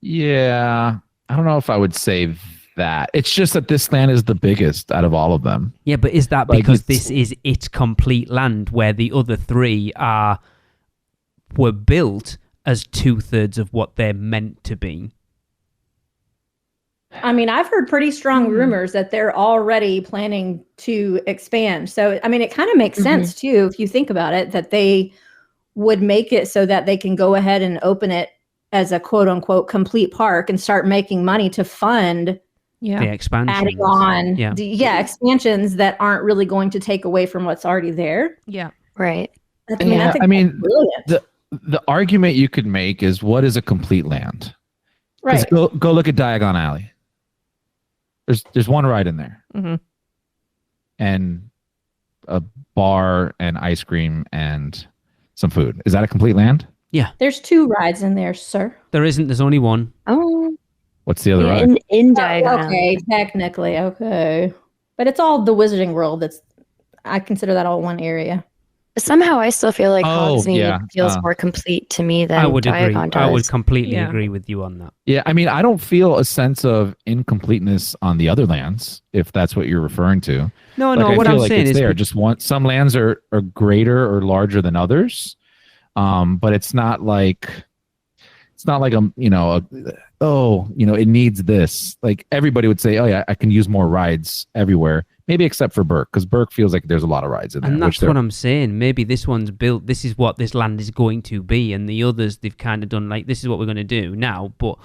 F: Yeah. I don't know if I would say that. It's just that this land is the biggest out of all of them.
C: Yeah, but is that
F: Like,
C: because
F: it's-
C: this is its complete land where the other three were built as 2/3 of what they're meant to be?
D: I mean, I've heard pretty strong rumors that they're already planning to expand. So, I mean, it kind of makes sense too, if you think about it, that they would make it so that they can go ahead and open it as a quote unquote complete park and start making money to fund
B: Yeah.
C: The expansion.
D: adding on
C: Yeah.
D: expansions that aren't really going to take away from what's already there.
B: Yeah.
G: Right.
D: I mean, I think that's brilliant.
F: The argument you could make is what is a complete land? 'Cause
D: Right.
F: Go look at Diagon Alley. There's one ride in there,
B: Mhm.
F: and a bar and ice cream and some food. Is that a complete land?
D: There's 2 rides in there, sir.
C: There isn't. There's only one.
G: Oh,
F: What's the other ride?
G: in Diagon.
D: Okay, technically, okay. But it's all the Wizarding World. I consider that all one area.
G: Somehow I still feel like
F: Oh,
G: Hogsmeade
F: yeah.
G: feels more complete to me than
C: I would agree.
G: Diagon does.
C: I would completely
B: Yeah.
C: agree with you on that.
F: Yeah, I mean, I don't feel a sense of incompleteness on the other lands, if that's what you're referring to.
C: No,
F: Like,
C: no.
F: I
C: What
F: feel
C: I'm
F: like
C: saying
F: it's
C: is,
F: there. Just some lands are greater or larger than others, but it's not like it needs this. Like everybody would say, oh yeah, I can use more rides everywhere. Maybe except for Berk, because Berk feels like there's a lot of rides in there.
C: And that's what I'm saying. Maybe this one's built, this is what this land is going to be, and the others, they've kind of done like, this is what we're going to do now, but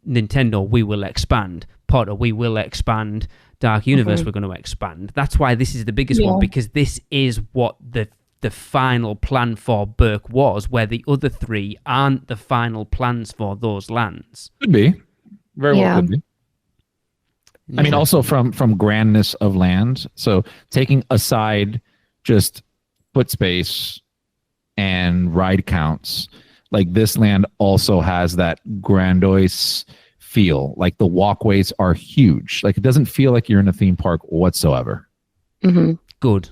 C: Nintendo, we will expand. Potter, we will expand. Dark Universe, we're going to expand. That's why this is the biggest one, because this is what the final plan for Berk was, where the other three aren't the final plans for those lands.
F: Could be. Very well could be. I mean, also from grandness of land. So taking aside just foot space and ride counts, like this land also has that grandiose feel. Like the walkways are huge. Like it doesn't feel like you're in a theme park whatsoever.
C: Good.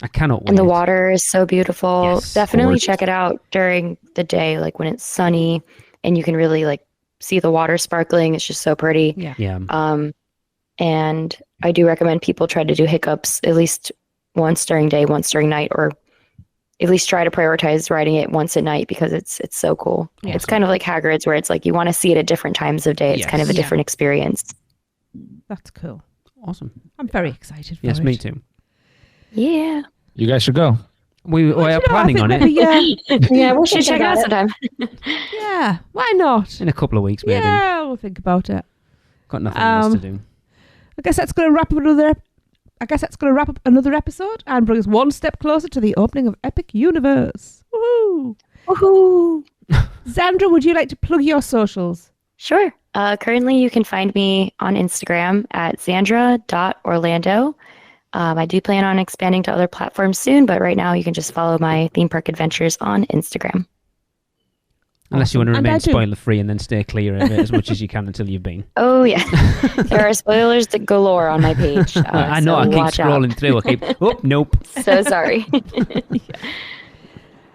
C: I cannot wait.
G: And the water is so beautiful.
C: Yes,
G: Definitely
C: gorgeous.
G: check it out during the day, like when it's sunny and you can really like see the water sparkling. It's just so pretty.
C: Yeah.
G: And I do recommend people try to do hiccups at least once during day, once during night, or at least try to prioritize riding it once at night because it's so cool.
B: Yeah.
G: It's kind of like Hagrid's where it's like you want to see it at different times of day. It's kind of a different experience.
B: That's cool.
C: Awesome.
B: I'm very excited for
C: Yes,
B: it.
C: me too.
G: Yeah.
F: You guys should go.
C: We are planning on it
D: Yeah, we
G: Should check it out sometime.
B: yeah, why not?
C: in a couple of weeks, maybe.
B: Yeah, we'll think about it.
C: Got nothing else to do.
B: I guess that's going to wrap up another episode and bring us one step closer to the opening of Epic Universe. Woohoo!
G: Woohoo!
B: Xandra, would you like to plug your socials?
G: Sure. Currently, you can find me on Instagram at xandra.orlando. I do plan on expanding to other platforms soon, but right now you can just follow my theme park adventures on Instagram.
C: Unless you want to
B: And I
C: remain
B: do.
C: spoiler free and then stay clear of it as much as you can until you've been.
G: Oh, yeah. There are spoilers galore on my page.
C: I know,
G: so
C: I keep
G: watch out.
C: scrolling through. I keep, oh, nope.
G: So sorry.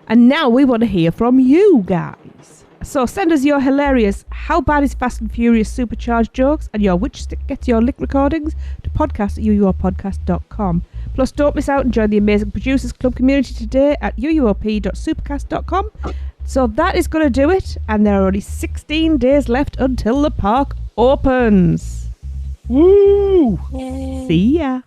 B: And now we want to hear from you guys. So send us your hilarious How Bad is Fast and Furious supercharged jokes and your Which Stick Gets Your Lick recordings to podcast@uuopodcast.com. Plus, don't miss out and join the amazing Producers Club community today at uuop.supercast.com. So that is going to do it, and there are only 16 days left until the park opens. Woo! See ya.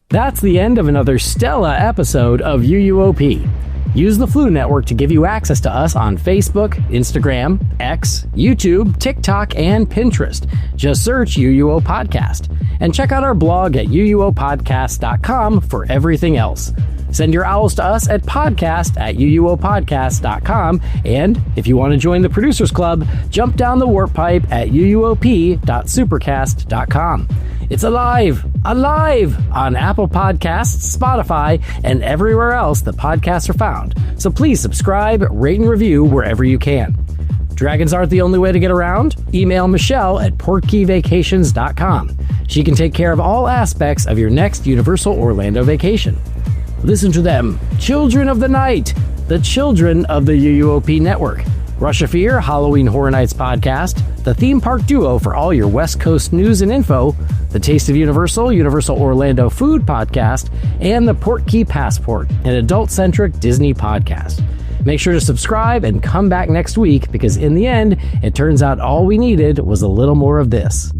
I: That's the end of another Stella episode of UUOP. Use the Flu Network to give you access to us on Facebook, Instagram, X, YouTube, TikTok, and Pinterest. Just search UUO Podcast. And check out our blog at uuopodcast.com for everything else. Send your owls to us at podcast@uuopodcast.com. And if you want to join the Producers Club, jump down the warp pipe at uuop.supercast.com. It's alive on Apple Podcasts, Spotify, and everywhere else that podcasts are found. So please subscribe, rate, and review wherever you can. Dragons aren't the only way to get around. Email Michelle at portkeyvacations.com. She can take care of all aspects of your next Universal Orlando vacation. Listen to them, Children of the Night, the children of the UUOP network. Rush of Fear, Halloween Horror Nights podcast, the theme park duo for all your West Coast news and info, the Taste of Universal, Universal Orlando food podcast, and the Port Key Passport, an adult-centric Disney podcast. Make sure to subscribe and come back next week because in the end, it turns out all we needed was a little more of this.